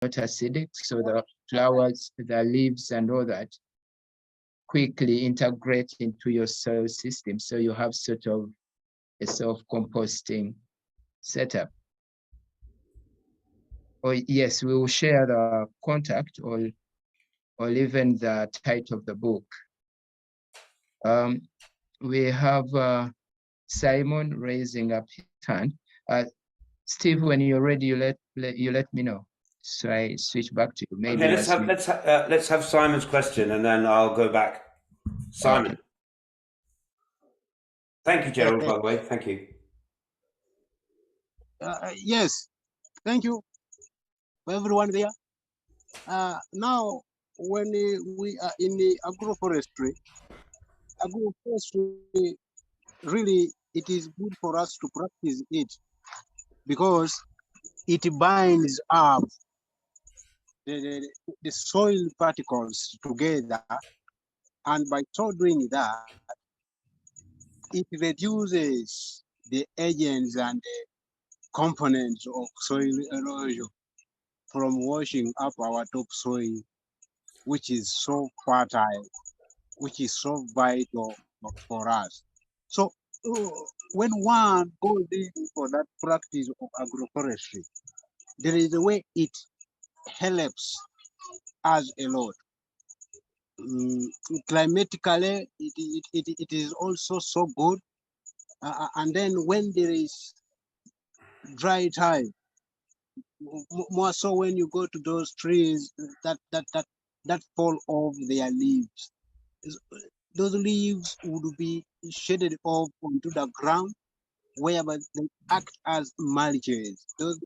not acidic, so the flowers, the leaves and all that quickly integrate into your soil system. So you have sort of a self-composting setup. Or yes, we will share the contact or even the title of the book. We have Simon raising up his hand. Steve, when you're ready, you let me know. So I switch back to you. Maybe okay, let's have Simon's question, and then I'll go back. Simon. Okay. Thank you, Gerald. By the way, thank you. Yes, thank you for everyone there. Now, when we are in the agroforestry, really, it is good for us to practice it because it binds up the soil particles together, and by so doing that, it reduces the agents and the components of soil erosion from washing up our topsoil, which is so fertile, which is so vital for us. So when one goes in for that practice of agroforestry, there is a way it helps us a lot. Climatically, it is also so good. And then when there is dry time, more so when you go to those trees that fall off their leaves, those leaves would be shaded off onto the ground, whereby they act as mulches. Those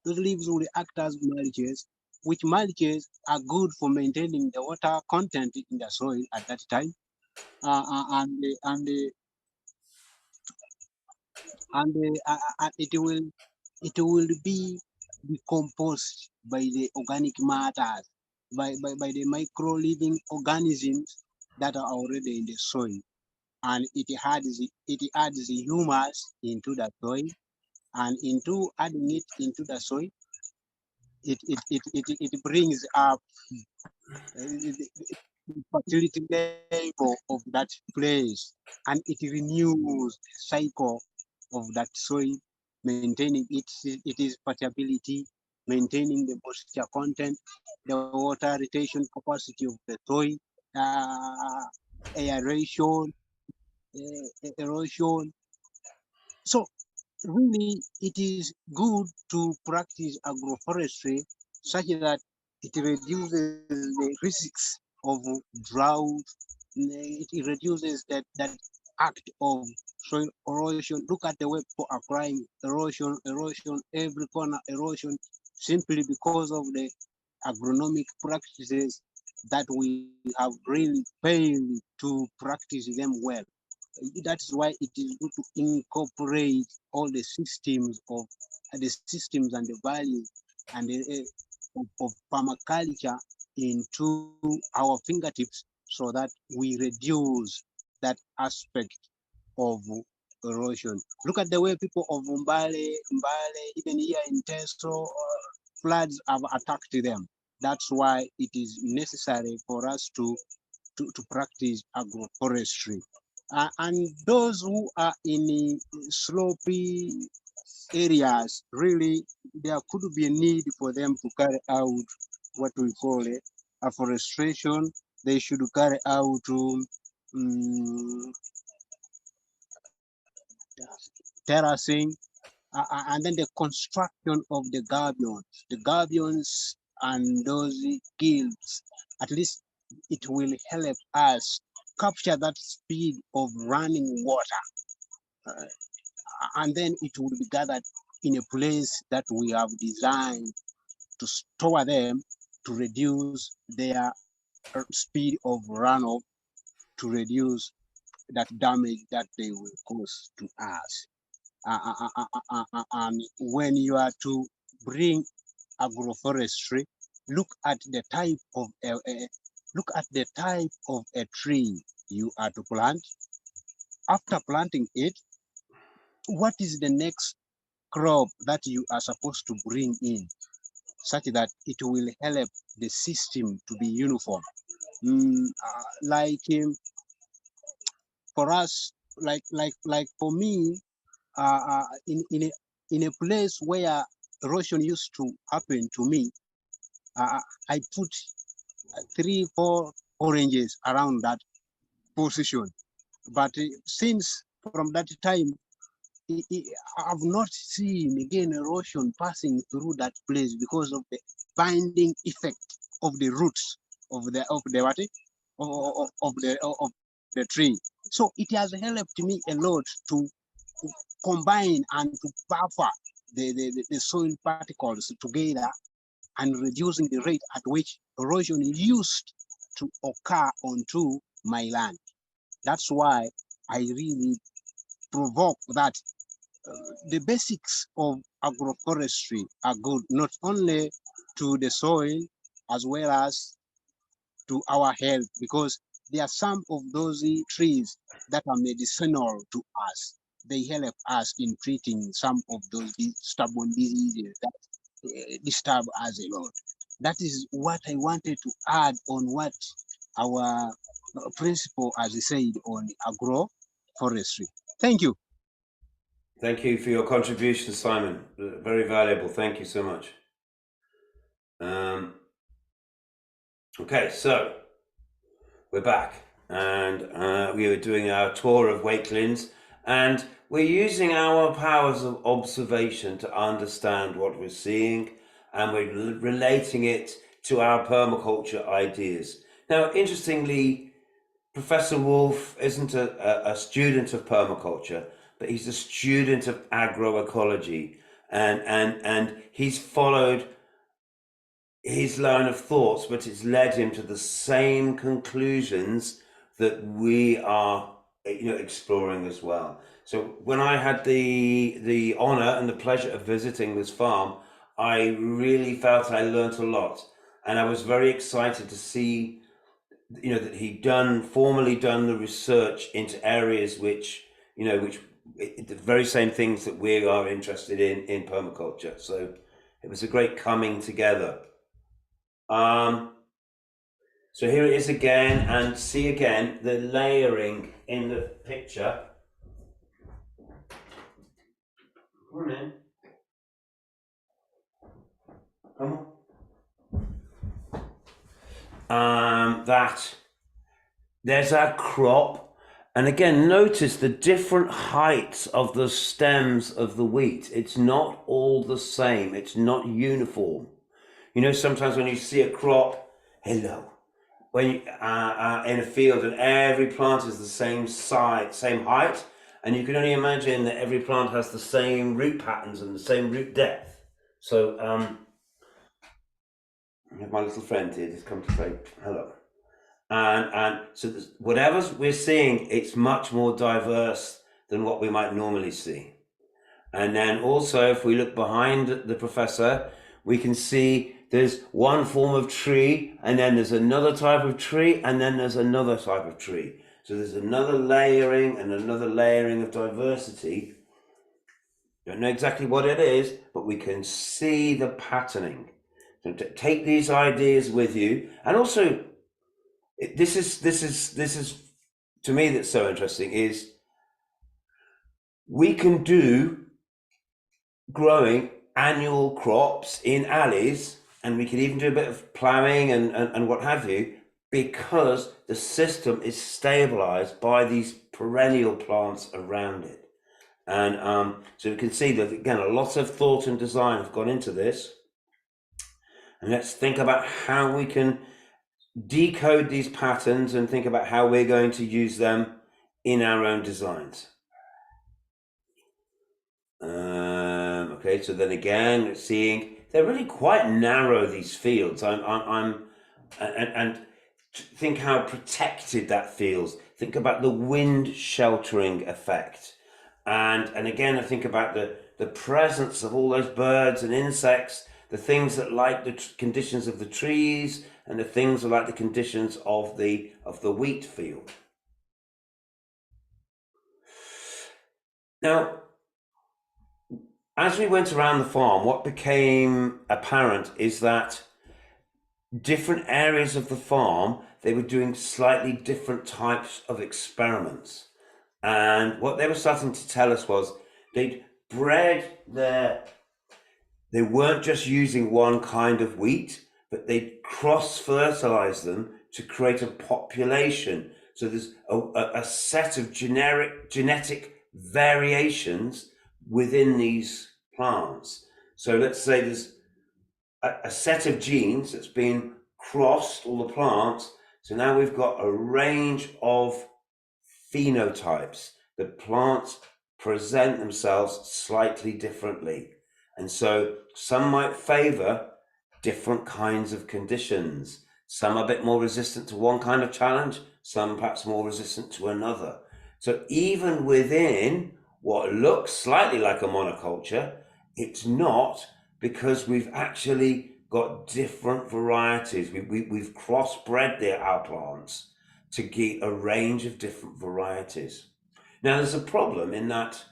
leaves will act as mulches, which mulches are good for maintaining the water content in the soil at that time, and it will be decomposed by the organic matters, by the micro living organisms that are already in the soil, and it adds the humus into the soil, and into adding it into the soil, it brings up the fertility level of that place, and it renews the cycle of that soil, maintaining it is fertility, maintaining the moisture content, the water retention capacity of the soil, aeration, erosion. So really, it is good to practice agroforestry such that it reduces the risks of drought. It reduces that act of soil erosion. Look at the way people are crying erosion, every corner erosion, simply because of the agronomic practices that we have really failed to practice them well. That's why it is good to incorporate all the systems and the values and of permaculture into our fingertips, so that we reduce that aspect of erosion. Look at the way people of Mbale, even here in Teso, floods have attacked them. That's why it is necessary for us to practice agroforestry. And those who are in slopy areas, really, there could be a need for them to carry out what we call afforestation. They should carry out terracing, and then the construction of the gabions and those gills. At least it will help us capture that speed of running water, and then it will be gathered in a place that we have designed to store them, to reduce their speed of runoff, to reduce that damage that they will cause to us. And when you are to bring agroforestry, look at the type of a tree you are to plant. After planting it, what is the next crop that you are supposed to bring in? such that it will help the system to be uniform. Like for us, like for me, in a place where erosion used to happen to me, I put 3-4 oranges around that position. But since from that time, I've not seen again erosion passing through that place because of the binding effect of the roots of the what of the tree. So it has helped me a lot to combine and to buffer the soil particles together and reducing the rate at which erosion used to occur onto my land. That's why I really provoke that the basics of agroforestry are good, not only to the soil as well as to our health, because there are some of those trees that are medicinal to us. They help us in treating some of those stubborn diseases that disturb us a lot. That is what I wanted to add on what our principal has said on agroforestry. Thank you. Thank you for your contribution, Simon. Very valuable. Thank you so much. Okay, so we're back, and we were doing our tour of Wakelins, and we're using our powers of observation to understand what we're seeing, and we're relating it to our permaculture ideas. Now, interestingly, Professor Wolf isn't a student of permaculture, but he's a student of agroecology, and he's followed his line of thoughts, but it's led him to the same conclusions that we are, exploring as well. So when I had the honor and the pleasure of visiting this farm, I really felt I learned a lot, and I was very excited to see, that he'd formally done the research into areas which the very same things that we are interested in permaculture. So it was a great coming together. So here it is again, and see again the layering in the picture. Come on in. Come on. That there's our crop, and again notice the different heights of the stems of the wheat. It's not all the same. It's not uniform. Sometimes when you see a crop, when you in a field and every plant is the same size, same height, and you can only imagine that every plant has the same root patterns and the same root depth. So I have my little friend here just come to say hello. And so whatever we're seeing, it's much more diverse than what we might normally see. And then also, if we look behind the professor, we can see there's one form of tree, and then there's another type of tree, and then there's another type of tree. So there's another layering and another layering of diversity. Don't know exactly what it is, but we can see the patterning. So take these ideas with you, and also this is to me that's so interesting is we can do growing annual crops in alleys, and we can even do a bit of ploughing and what have you, because the system is stabilized by these perennial plants around it. And so we can see that, again, a lot of thought and design have gone into this. And let's think about how we can decode these patterns and think about how we're going to use them in our own designs. Okay, so then again, seeing they're really quite narrow, these fields. And think how protected that feels. Think about the wind sheltering effect. And again, I think about the presence of all those birds and insects, the things that like the conditions of the trees, and the things that like the conditions of the wheat field. Now, as we went around the farm, what became apparent is that different areas of the farm, they were doing slightly different types of experiments. And what they were starting to tell us was they'd bred they weren't just using one kind of wheat, but they'd cross-fertilize them to create a population. So there's a set of genetic variations within these plants. So let's say there's a set of genes that's been crossed, all the plants. So now we've got a range of phenotypes. The plants present themselves slightly differently. And so some might favor different kinds of conditions. Some are a bit more resistant to one kind of challenge, some perhaps more resistant to another. So even within what looks slightly like a monoculture, it's not, because we've actually got different varieties. We've crossbred our plants to get a range of different varieties. Now, there's a problem in that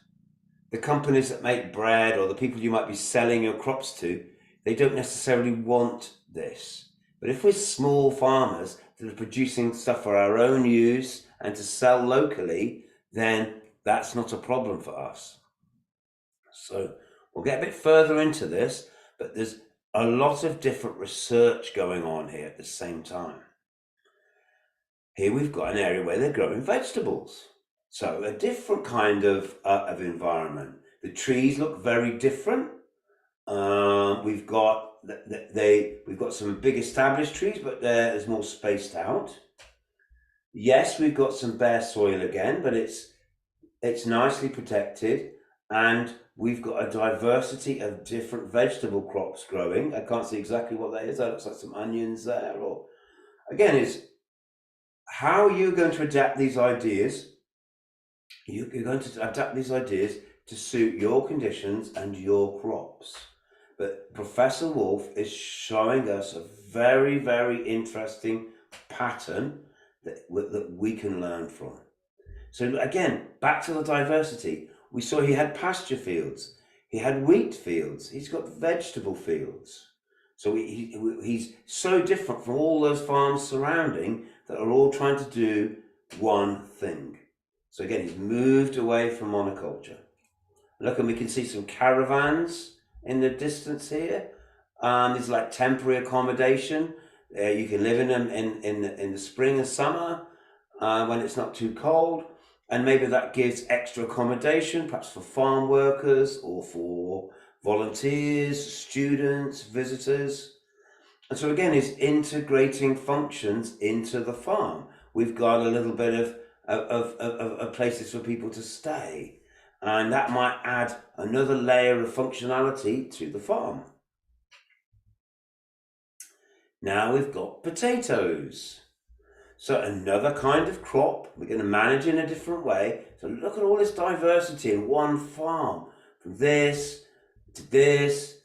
the companies that make bread, or the people you might be selling your crops to, they don't necessarily want this. But if we're small farmers that are producing stuff for our own use and to sell locally, then that's not a problem for us. So we'll get a bit further into this, but there's a lot of different research going on here at the same time. Here we've got an area where they're growing vegetables. So a different kind of environment. The trees look very different. We've got some big established trees, but there's more spaced out. Yes, we've got some bare soil again, but it's nicely protected, and we've got a diversity of different vegetable crops growing. I can't see exactly what that is. That looks like some onions there. Or again, is how are you going to adapt these ideas? You're going to adapt these ideas to suit your conditions and your crops. But Professor Wolf is showing us a very, very interesting pattern that we can learn from. So again, back to the diversity. We saw he had pasture fields, he had wheat fields, he's got vegetable fields. So he's so different from all those farms surrounding that are all trying to do one thing. So again, he's moved away from monoculture. Look, and we can see some caravans in the distance here. These are like temporary accommodation. You can live in them in the spring and summer when it's not too cold. And maybe that gives extra accommodation, perhaps for farm workers or for volunteers, students, visitors. And so again, it's integrating functions into the farm. We've got a little bit of places for people to stay. And that might add another layer of functionality to the farm. Now we've got potatoes. So another kind of crop, we're going to manage in a different way. So look at all this diversity in one farm, from this to this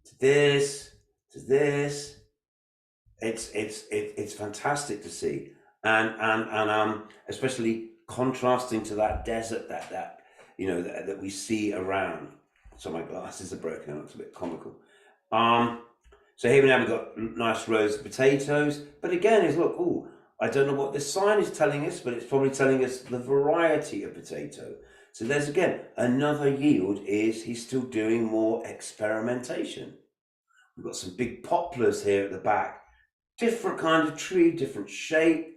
to this to this. It's fantastic to see, and especially contrasting to that desert that we see around. So my glasses are broken. It looks a bit comical. So here now we've got nice rows of potatoes, but again, is look. Oh, I don't know what this sign is telling us, but it's probably telling us the variety of potato. So there's again another yield. Is he's still doing more experimentation? We've got some big poplars here at the back. Different kind of tree, different shape,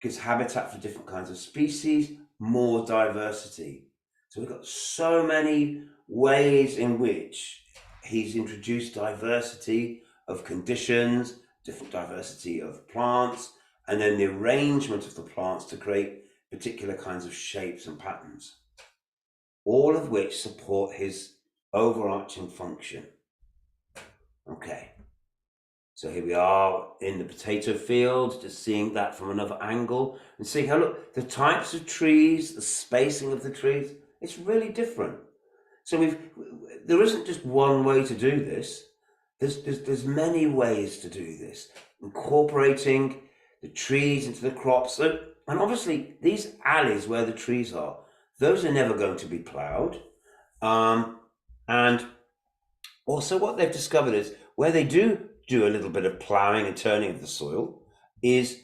gives habitat for different kinds of species, more diversity. So we've got so many ways in which he's introduced diversity of conditions, different diversity of plants, and then the arrangement of the plants to create particular kinds of shapes and patterns, all of which support his overarching function. Okay. So here we are in the potato field, just seeing that from another angle and seeing how, look, the types of trees, the spacing of the trees, it's really different. So there isn't just one way to do this. There's many ways to do this, incorporating the trees into the crops. So, and obviously these alleys where the trees are, those are never going to be ploughed. And And also what they've discovered is where they do a little bit of ploughing and turning of the soil is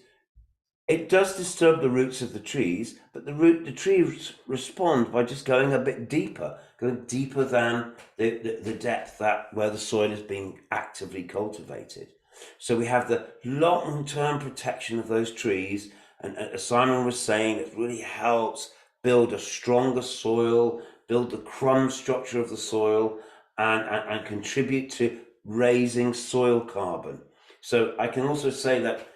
it does disturb the roots of the trees, but the trees respond by just going a bit deeper, going deeper than the depth that where the soil is being actively cultivated. So we have the long-term protection of those trees, and as Simon was saying, it really helps build a stronger soil, build the crumb structure of the soil, and contribute to raising soil carbon. So I can also say that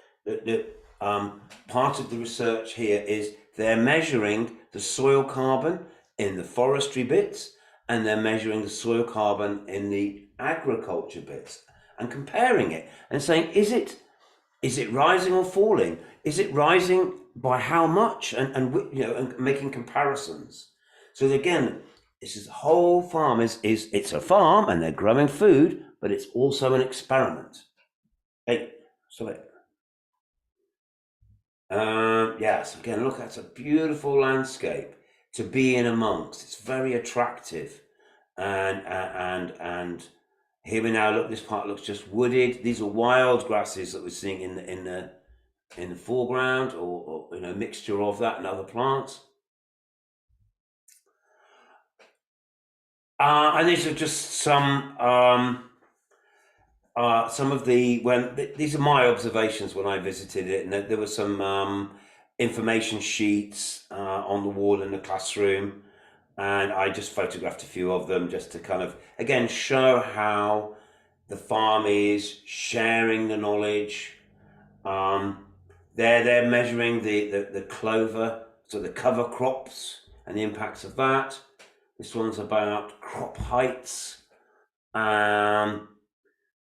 part of the research here is they're measuring the soil carbon in the forestry bits, and they're measuring the soil carbon in the agriculture bits and comparing it and saying, is it rising or falling? Is it rising by how much? And making comparisons. So again, this is the whole farm it's a farm and they're growing food, but it's also an experiment. Hey, sorry. Yes, again, look, that's a beautiful landscape to be in amongst. It's very attractive, and here we now look. This part looks just wooded. These are wild grasses that we're seeing in the foreground, or mixture of that and other plants. And these are just some of these are my observations when I visited it, and there were some information sheets on the wall in the classroom, and I just photographed a few of them just to kind of again show how the farm is sharing the knowledge. They're measuring the clover, so the cover crops and the impacts of that. This one's about crop heights.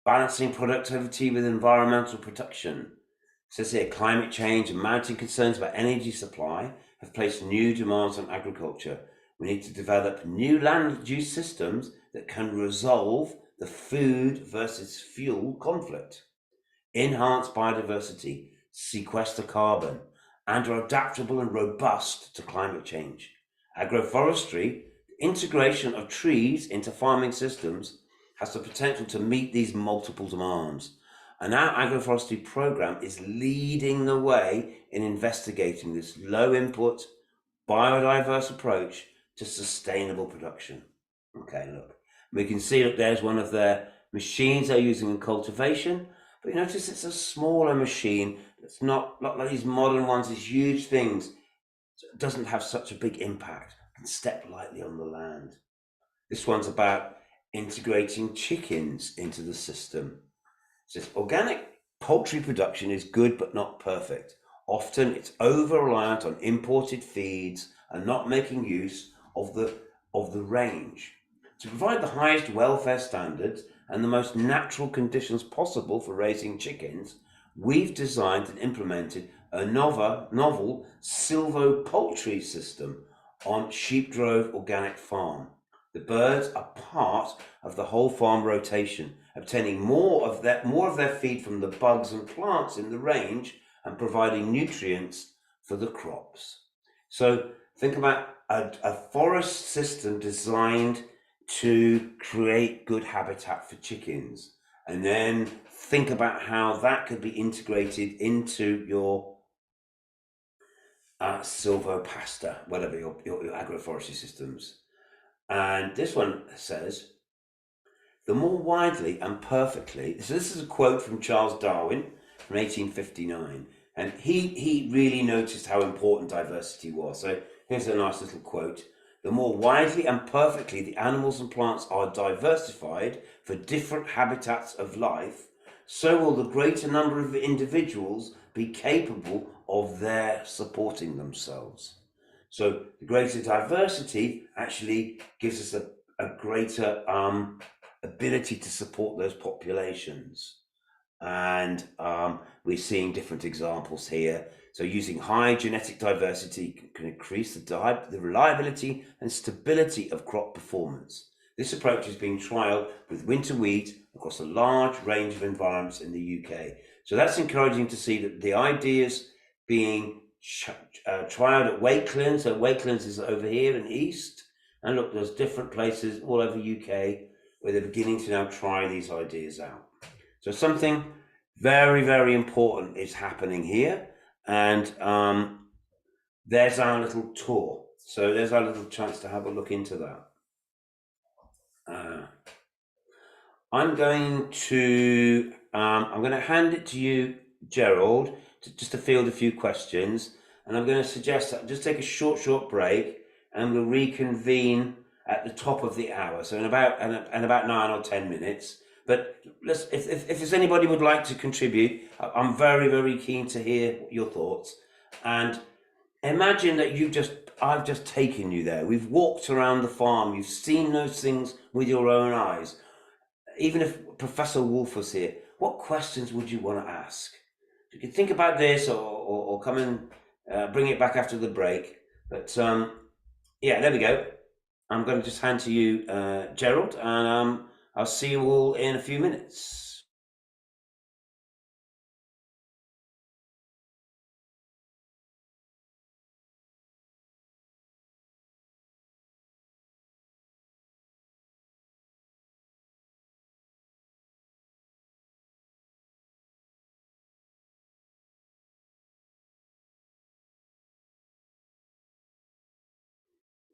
Balancing productivity with environmental protection. It says here, climate change and mounting concerns about energy supply have placed new demands on agriculture. We need to develop new land use systems that can resolve the food versus fuel conflict, enhance biodiversity, sequester carbon, and are adaptable and robust to climate change. Agroforestry, the integration of trees into farming systems, has the potential to meet these multiple demands. And our agroforestry program is leading the way in investigating this low input, biodiverse approach to sustainable production. Okay, look, we can see that there's one of their machines they're using in cultivation, but you notice it's a smaller machine. It's not like these modern ones, these huge things. So it doesn't have such a big impact. It can step lightly on the land. This one's about integrating chickens into the system. It says organic poultry production is good but not perfect. Often it's over-reliant on imported feeds and not making use of the range. To provide the highest welfare standards and the most natural conditions possible for raising chickens, we've designed and implemented a novel silvo-poultry system on Sheepdrove Organic Farm. The birds are part of the whole farm rotation, obtaining more of their feed from the bugs and plants in the range and providing nutrients for the crops. So think about a forest system designed to create good habitat for chickens, and then think about how that could be integrated into your silvopasture, whatever your agroforestry systems. And this one says, the more widely and perfectly, so this is a quote from Charles Darwin from 1859, and he really noticed how important diversity was. So here's a nice little quote. The more widely and perfectly the animals and plants are diversified for different habitats of life, so will the greater number of individuals be capable of their supporting themselves. So the greater diversity actually gives us a greater ability to support those populations. And we're seeing different examples here. So using high genetic diversity can increase the reliability and stability of crop performance. This approach is being trialed with winter wheat across a large range of environments in the UK. So that's encouraging to see that the ideas being trialed at Wakelands. So Wakelands is over here in the east, And look, there's different places all over UK where they're beginning to now try these ideas out. So something very, very important is happening here. And there's our little tour. So there's our little chance to have a look into that. I'm going to hand it to you, Gerald, just to field a few questions. And I'm going to suggest that just take a short break, and we'll reconvene at the top of the hour. So in about 9 or 10 minutes. But if there's anybody would like to contribute, I'm very, very keen to hear your thoughts. And imagine that I've just taken you there. We've walked around the farm. You've seen those things with your own eyes. Even if Professor Wolf was here, what questions would you want to ask? You could think about this, or come and bring it back after the break. But yeah, there we go. I'm going to just hand to you, Gerald, and I'll see you all in a few minutes.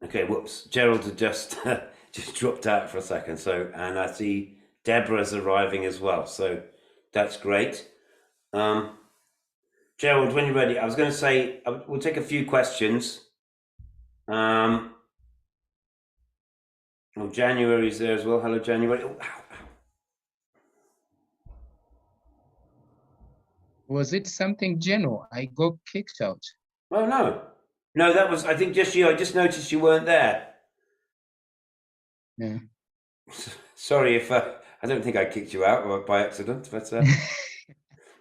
Okay, whoops. Gerald had just dropped out for a second. So, and I see Deborah's arriving as well. So that's great. Gerald, when you're ready, I was going to say we'll take a few questions. Oh, January's there as well. Hello, January. Oh, ow. Was it something general? I got kicked out. Oh no, that was, I think, just you. I just noticed you weren't there. Yeah. Sorry if I don't think I kicked you out by accident, but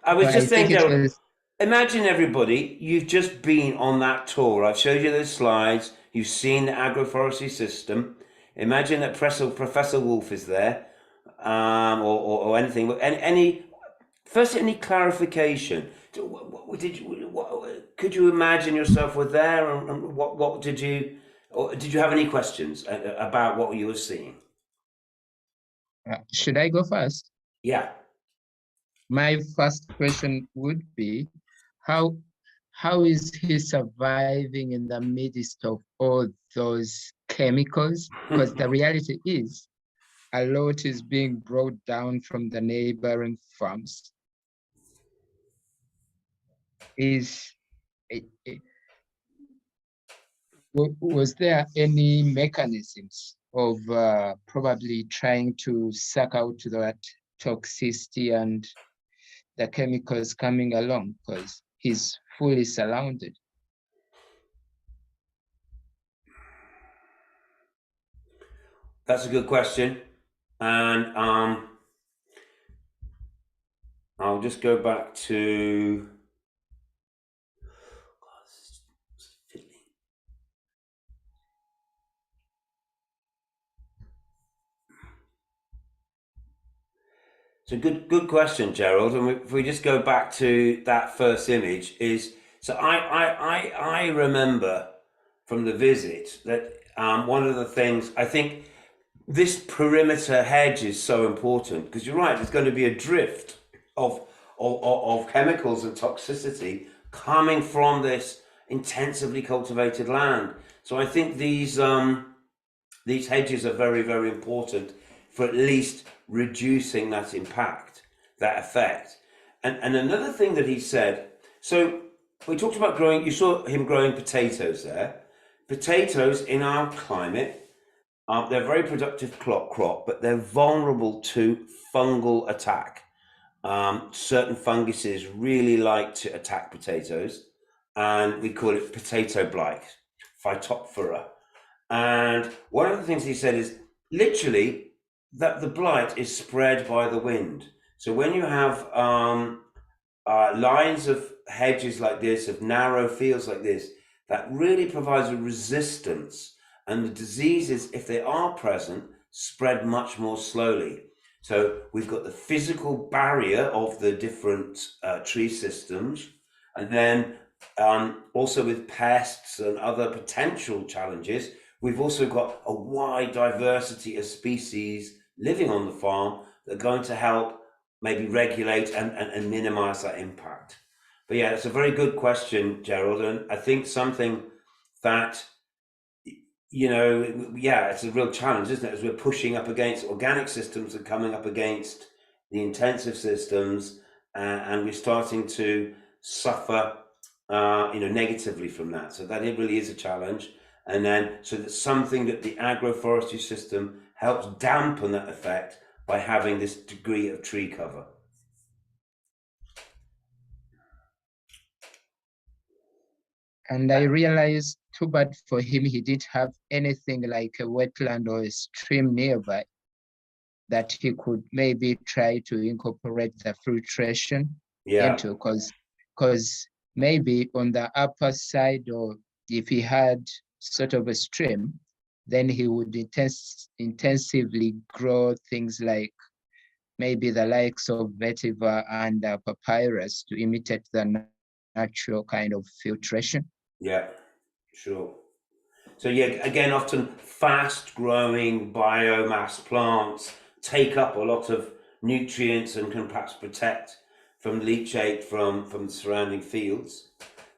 I was Well, just I think saying, Gerald, was... imagine everybody, you've just been on that tour. I've showed you those slides. You've seen the agroforestry system. Imagine that Professor Wolf is there, or anything. First, any clarification? Could you imagine yourself were there, and what did you, or did you have any questions about what you were seeing? Should I go first? Yeah. My first question would be, how is he surviving in the midst of all those chemicals? Because the reality is, a lot is being brought down from the neighboring farms. Was there any mechanisms of probably trying to suck out that toxicity and the chemicals coming along, because he's fully surrounded? That's a good question. And I'll just go back to, so good question, Gerald. And if we just go back to that first image, so I remember from the visit that one of the things, I think this perimeter hedge is so important, because you're right, there's going to be a drift of chemicals and toxicity coming from this intensively cultivated land. So I think these hedges are very, very important for at least reducing that impact, that effect. And another thing that he said, so we talked about growing, you saw him growing potatoes there. Potatoes in our climate, they're a very productive crop, but they're vulnerable to fungal attack. Certain funguses really like to attack potatoes, and we call it potato blight, Phytophthora. And one of the things he said is literally that the blight is spread by the wind. So when you have lines of hedges like this, of narrow fields like this, that really provides a resistance, and the diseases, if they are present, spread much more slowly. So we've got the physical barrier of the different tree systems, and then also with pests and other potential challenges, we've also got a wide diversity of species living on the farm that are going to help maybe regulate and minimize that impact. But yeah, it's a very good question, Gerald, and I think something that, you know, yeah, it's a real challenge, isn't it? As we're pushing up against organic systems and coming up against the intensive systems, and we're starting to suffer, you know, negatively from that. So that it really is a challenge. And then, so that's something that the agroforestry system helps dampen that effect by having this degree of tree cover. And I realized, too bad for him, he didn't have anything like a wetland or a stream nearby that he could maybe try to incorporate the filtration into, because maybe on the upper side, or if he had sort of a stream, then he would intensively grow things like maybe the likes of vetiver and papyrus to imitate the natural kind of filtration. Yeah, sure. So yeah, again, often fast-growing biomass plants take up a lot of nutrients and can perhaps protect from leachate from the surrounding fields.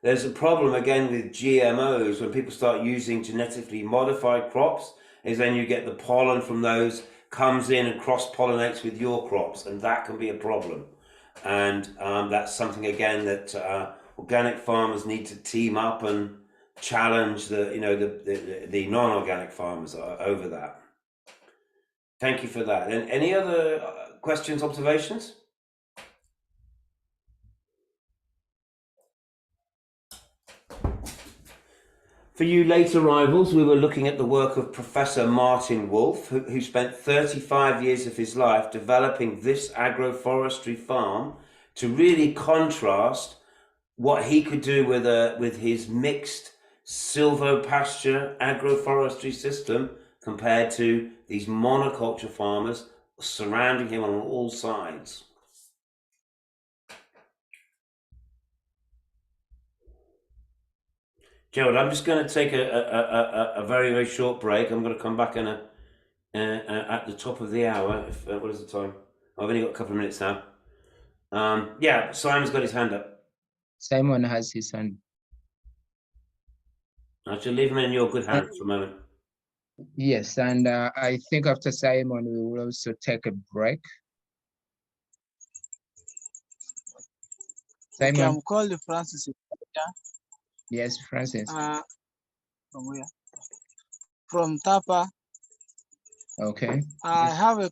There's a problem again with GMOs when people start using genetically modified crops, is then you get the pollen from those comes in and cross-pollinates with your crops, and that can be a problem. And that's something again that organic farmers need to team up and challenge the, you know, the non-organic farmers over that. Thank you for that. And any other questions, observations? For you late arrivals, we were looking at the work of Professor Martin Wolf, who spent 35 years of his life developing this agroforestry farm to really contrast what he could do with his mixed silvopasture agroforestry system compared to these monoculture farmers surrounding him on all sides. Gerald, I'm just going to take a very, very short break. I'm going to come back at the top of the hour. What is the time? I've only got a couple of minutes now. Yeah, Simon's got his hand up. Simon has his hand. I shall leave him in your good hands for a moment. Yes, and I think after Simon, we will also take a break. Simon? Okay, I'm called Francis. Yes, Francis. From where? From Tapa. Okay. I have a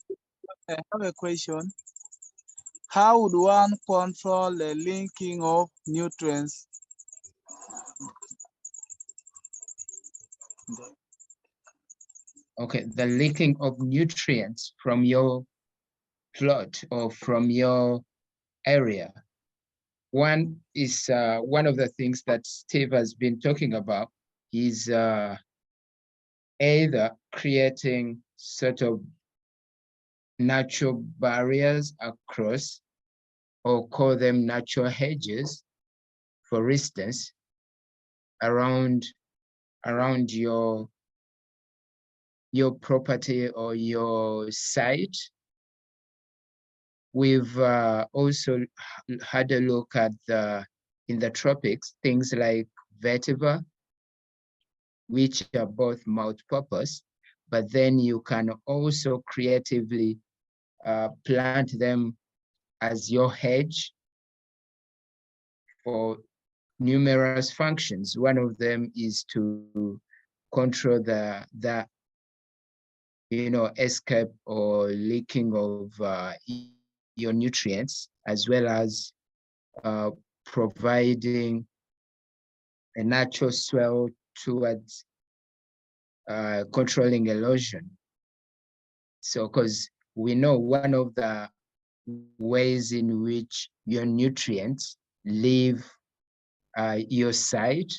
question. How would one control the linking of nutrients? Okay, the leaking of nutrients from your plot or from your area. One is one of the things that Steve has been talking about is either creating sort of natural barriers across, or call them natural hedges, for instance, around your property or your site. We've also had a look at in the tropics, things like vetiver, which are both multi-purpose, but then you can also creatively plant them as your hedge for numerous functions. One of them is to control the escape or leaking of your nutrients, as well as providing a natural swell towards controlling erosion. So, because we know one of the ways in which your nutrients leave your site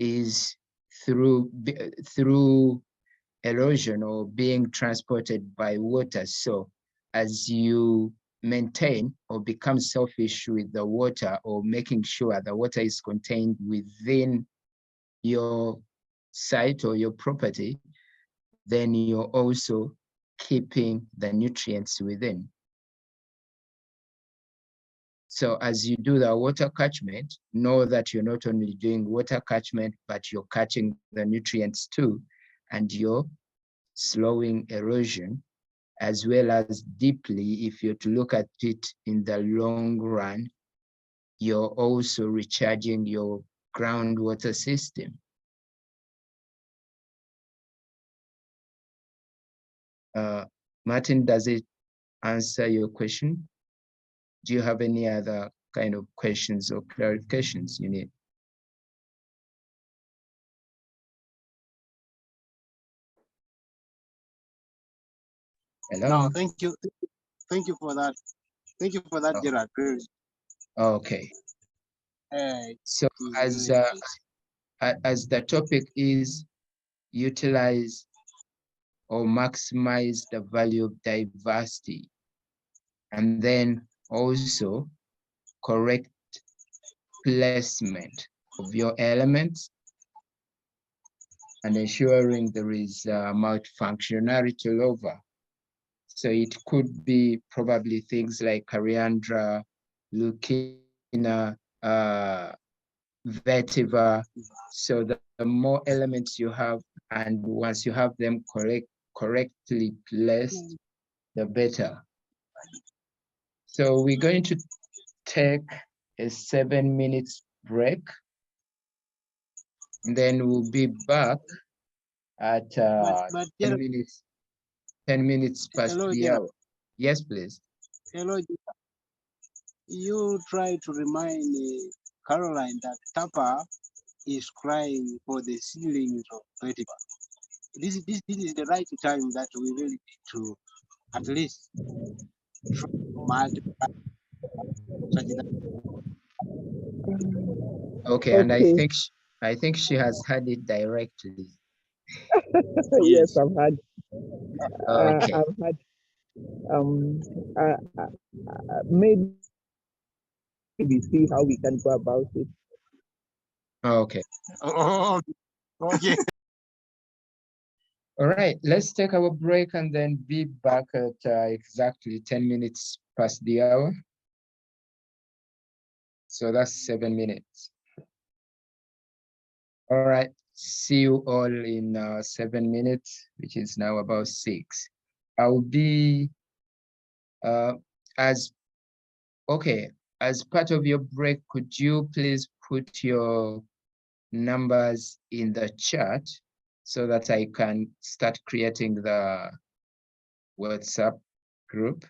is through erosion or being transported by water. So as you maintain or become selfish with the water, or making sure the water is contained within your site or your property, then you're also keeping the nutrients within. So as you do the water catchment, know that you're not only doing water catchment, but you're catching the nutrients too, and you're slowing erosion, as well as deeply, if you're to look at it in the long run, you're also recharging your groundwater system. Martin, does it answer your question? Do you have any other kind of questions or clarifications you need? Hello? No, thank you. Thank you for that. Thank you for that, Oh. Gerard. Okay. So as the topic is utilize or maximize the value of diversity, and then also correct placement of your elements, and ensuring there is multifunctionality all over. So it could be probably things like coriander, lucina, vetiver. So the more elements you have, and once you have them correctly placed, the better. So we're going to take a 7 minutes break, and then we'll be back at 10 minutes. 10 minutes past the hour. Yes, please. Hello, you try to remind Caroline that Tapa is crying for the seedlings of vetiver. This is the right time that we really need to at least multiply such that. Okay, and I think she has had it directly. Yes, I've had. Okay. I've had. Maybe we see how we can go about it. Okay. Oh, okay. All right, let's take our break and then be back at exactly 10 minutes past the hour. So that's 7 minutes. All right, see you all in 7 minutes, which is now about 6. I'll be as part of your break, could you please put your numbers in the chat so that I can start creating the WhatsApp group?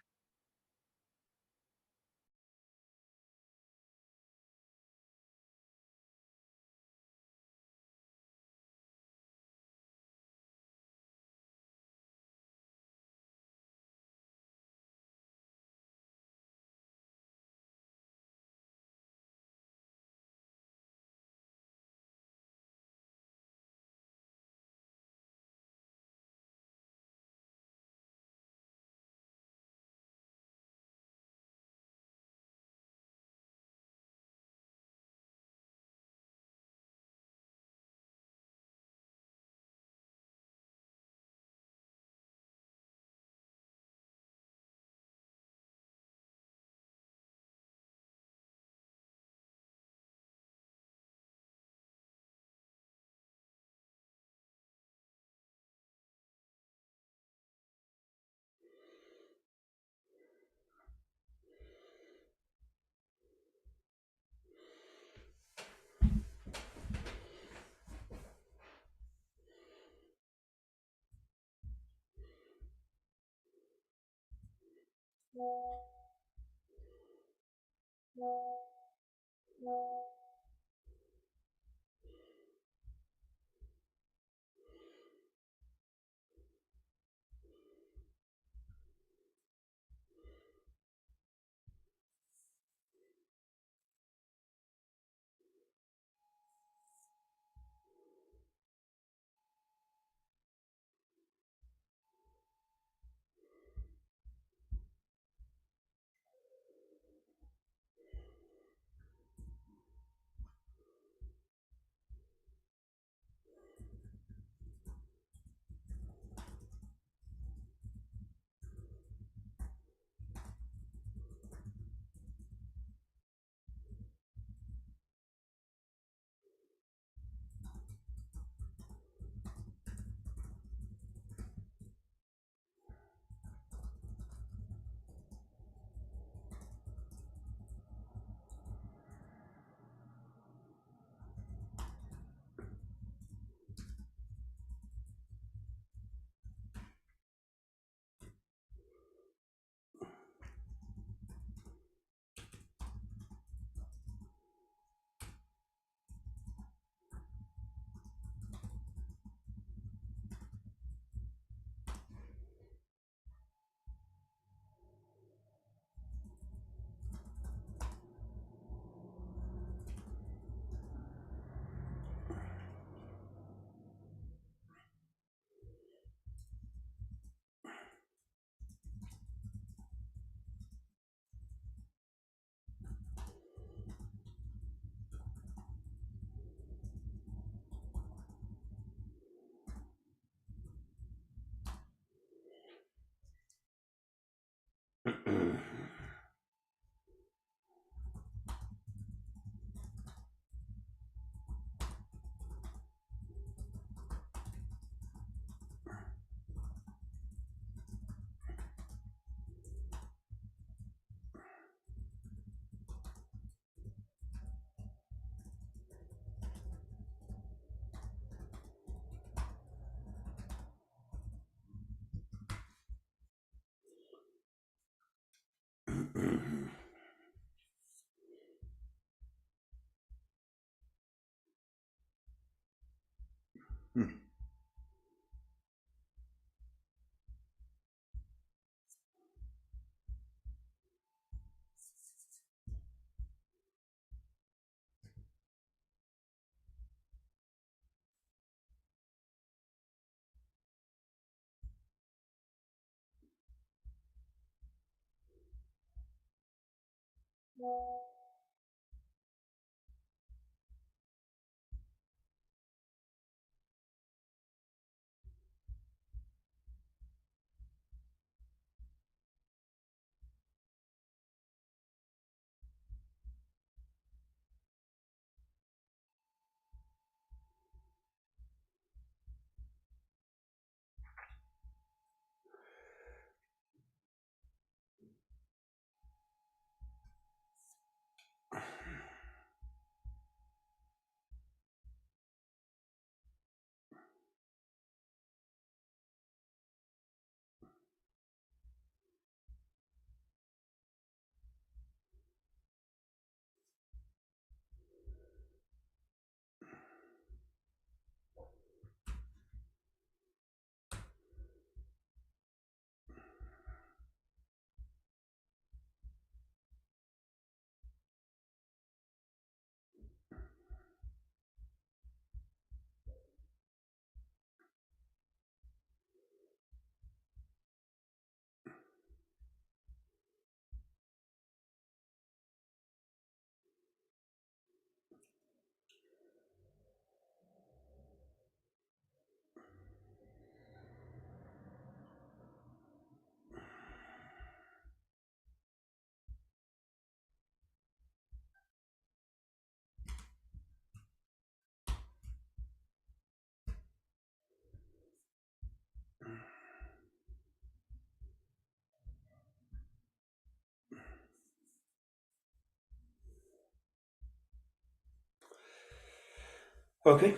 Okay.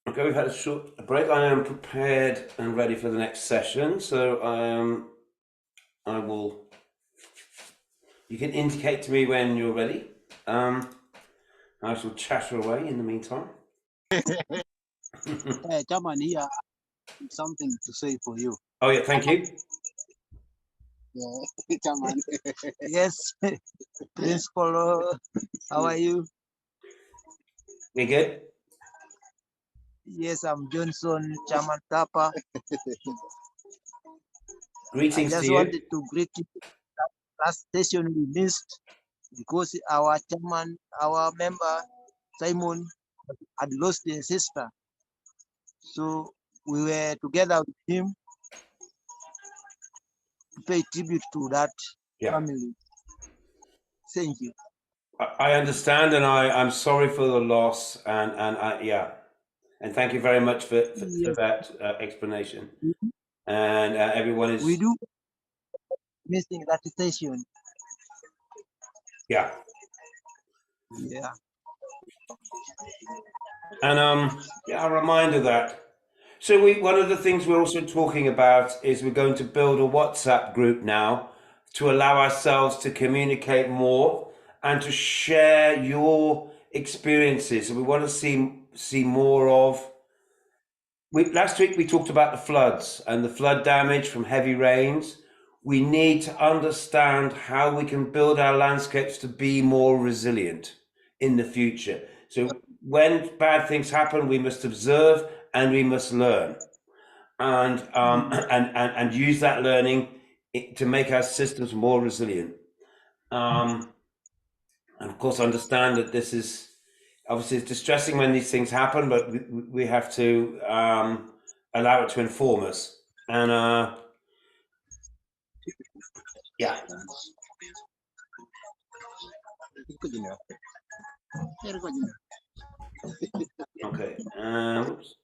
Okay, we've had a short break. I am prepared and ready for the next session. So I will. You can indicate to me when you're ready. I shall chatter away in the meantime. Chairman, here something to say for you. Oh yeah, thank you. Yeah, Chairman. Yes, Principal, how are you? You good? Yes, I'm Johnson, Chairman Tapa. I Greetings just to you. wanted to greet you. Last session we missed because our chairman, our member, Simon, had lost his sister. So we were together with him to pay tribute to that Yeah. family. Thank you. I understand, and I'm sorry for the loss, and yeah, and thank you very much for Yes. that explanation. And everyone is. We do missing that session. Yeah. Yeah. And yeah, a reminder that. So one of the things we're also talking about is we're going to build a WhatsApp group now to allow ourselves to communicate more and to share your experiences. So we want to see more of. Last week we talked about the floods and the flood damage from heavy rains. We need to understand how we can build our landscapes to be more resilient in the future. So when bad things happen, we must observe and we must learn, and use that learning to make our systems more resilient. And of course, understand that this is obviously it's distressing when these things happen, but we have to allow it to inform us. And yeah. Okay. Oops.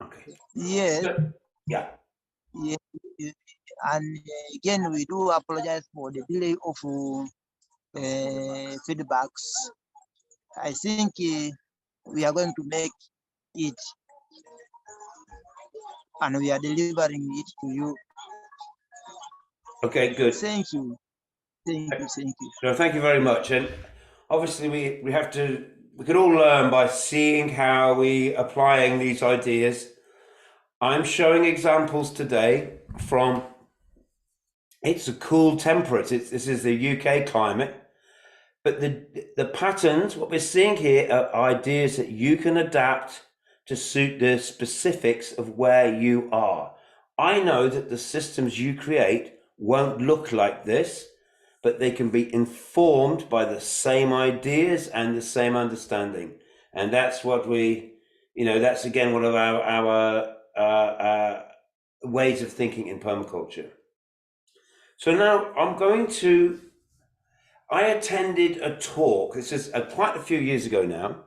Okay. Yes. Yeah. Yeah. And again, we do apologize for the delay of feedbacks. I think we are going to make it, and we are delivering it to you. Okay, good. Thank you. Thank you. Thank you. No, thank you very much. And obviously we we can all learn by seeing how we applying these ideas. I'm showing examples today from, it's a cool temperate, this is the UK climate, but the patterns, what we're seeing here are ideas that you can adapt to suit the specifics of where you are. I know that the systems you create won't look like this, but they can be informed by the same ideas and the same understanding. And that's what we, that's again one of our ways of thinking in permaculture. So now I attended a talk, this is quite a few years ago now,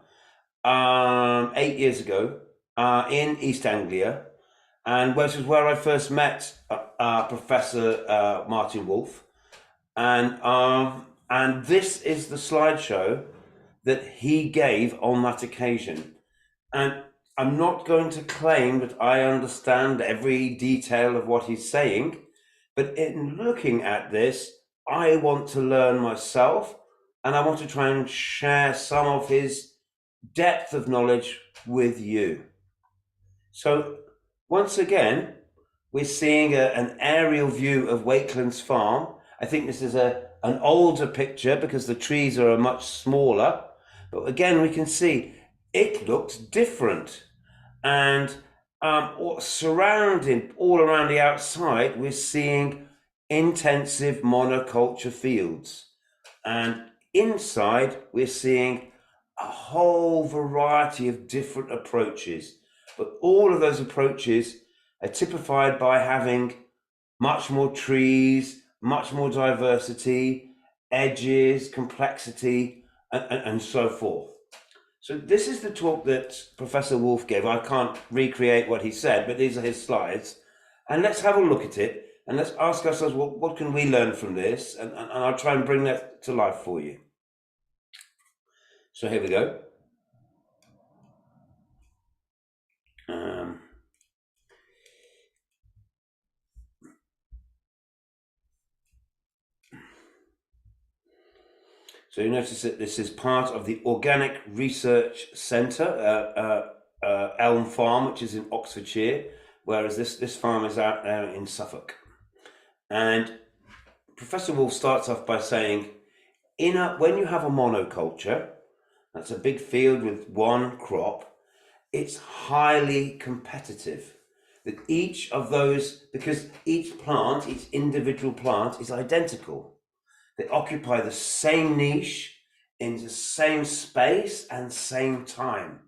8 years ago, in East Anglia, and which is where I first met Professor Martin Wolf, and this is the slideshow that he gave on that occasion. And I'm not going to claim that I understand every detail of what he's saying, but in looking at this, I want to learn myself, and I want to try and share some of his depth of knowledge with you. So once again, we're seeing an aerial view of Wakelands Farm. I think this is an older picture because the trees are much smaller, but again, we can see it looks different. And surrounding all around the outside, we're seeing intensive monoculture fields. And inside, we're seeing a whole variety of different approaches. But all of those approaches are typified by having much more trees, much more diversity, edges, complexity, and so forth. So this is the talk that Professor Wolf gave. I can't recreate what he said, but these are his slides. And let's have a look at it, and let's ask ourselves, what can we learn from this? And I'll try and bring that to life for you. So here we go. So you notice that this is part of the Organic Research Centre, Elm Farm, which is in Oxfordshire, whereas this farm is out there in Suffolk. And Professor Wolf starts off by saying, when you have a monoculture, that's a big field with one crop, it's highly competitive. That each of those, because each individual plant is identical. They occupy the same niche in the same space and same time.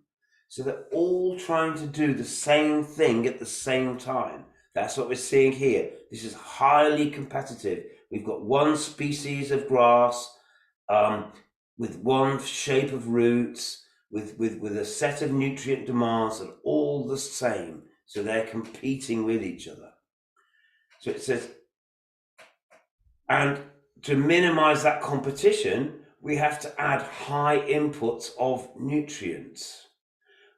So they're all trying to do the same thing at the same time. That's what we're seeing here. This is highly competitive. We've got one species of grass with one shape of roots, with a set of nutrient demands that are all the same. So they're competing with each other. So it says, and to minimize that competition, we have to add high inputs of nutrients.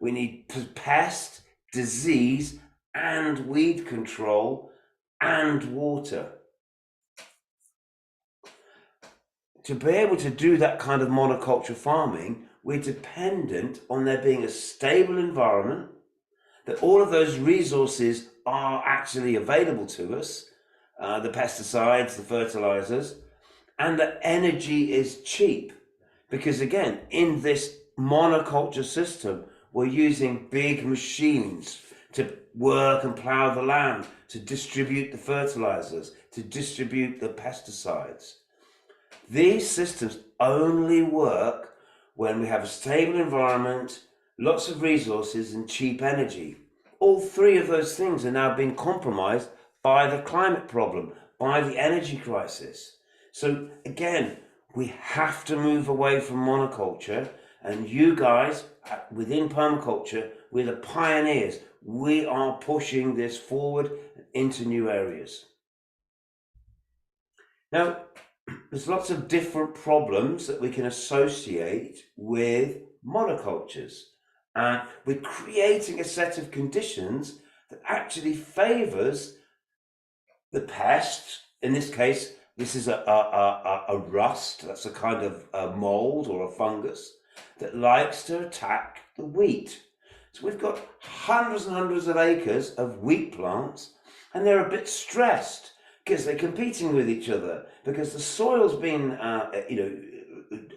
We need pest, disease, and weed control, and water. To be able to do that kind of monoculture farming, we're dependent on there being a stable environment, that all of those resources are actually available to us, the pesticides, the fertilizers, and that energy is cheap. Because again, in this monoculture system, we're using big machines to work and plow the land, to distribute the fertilizers, to distribute the pesticides. These systems only work when we have a stable environment, lots of resources, and cheap energy. All three of those things are now being compromised by the climate problem, by the energy crisis. So again, we have to move away from monoculture, and you guys within permaculture, we're the pioneers. We are pushing this forward into new areas. Now, there's lots of different problems that we can associate with monocultures, and we're creating a set of conditions that actually favors the pest. In this case, this is a rust, that's a kind of a mold or a fungus, that likes to attack the wheat. So we've got hundreds and hundreds of acres of wheat plants, and they're a bit stressed because they're competing with each other, because the soil's been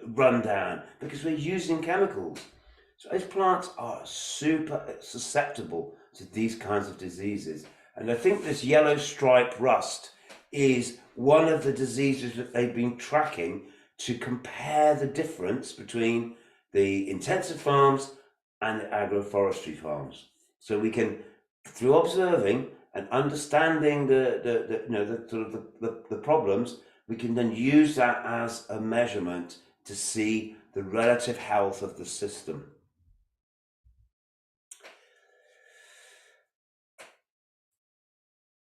run down, because we're using chemicals. So those plants are super susceptible to these kinds of diseases. And I think this yellow stripe rust is one of the diseases that they've been tracking to compare the difference between the intensive farms and the agroforestry farms. So we can, through observing and understanding the problems, we can then use that as a measurement to see the relative health of the system.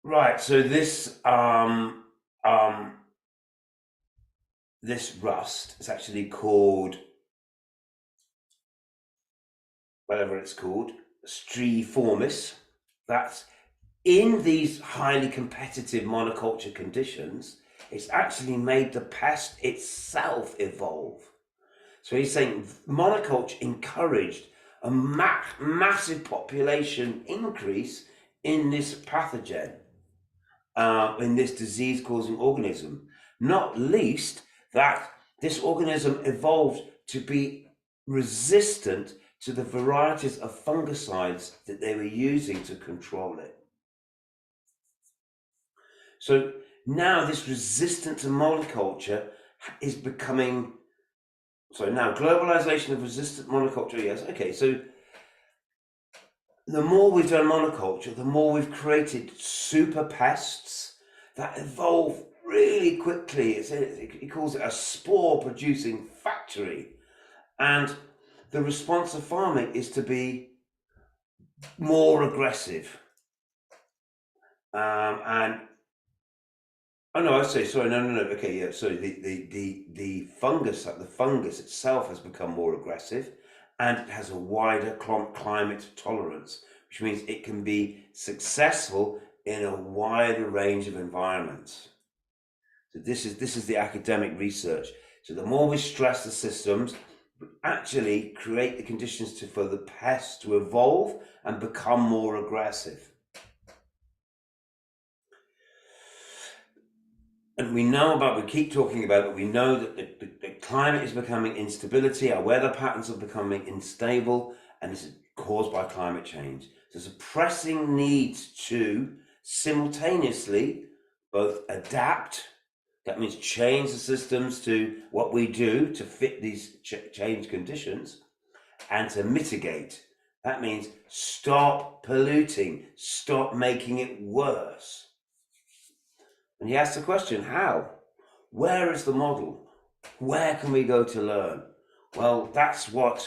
Right, so this this rust is actually called, whatever it's called, striformis. That's in these highly competitive monoculture conditions, it's actually made the pest itself evolve. So he's saying monoculture encouraged a massive population increase in this pathogen, in this disease-causing organism, not least that this organism evolved to be resistant to the varieties of fungicides that they were using to control it. So now this resistance to monoculture is becoming, so now globalization of resistant monoculture, yes, okay, so the more we've done monoculture, the more we've created super pests that evolve really quickly. He calls it a spore-producing factory. And the response of farming is to be more aggressive. Okay, yeah. So the fungus itself has become more aggressive, and it has a wider climate tolerance, which means it can be successful in a wider range of environments. So this is the academic research. So the more we stress the systems, we actually create the conditions for the pests to evolve and become more aggressive. And we keep talking about it, we know that the climate is becoming instability, our weather patterns are becoming unstable, and this is caused by climate change. So there's a pressing need to simultaneously both adapt, that means change the systems to what we do to fit these changed conditions, and to mitigate. That means stop polluting, stop making it worse. And he asks the question, how? Where is the model? Where can we go to learn? Well, that's the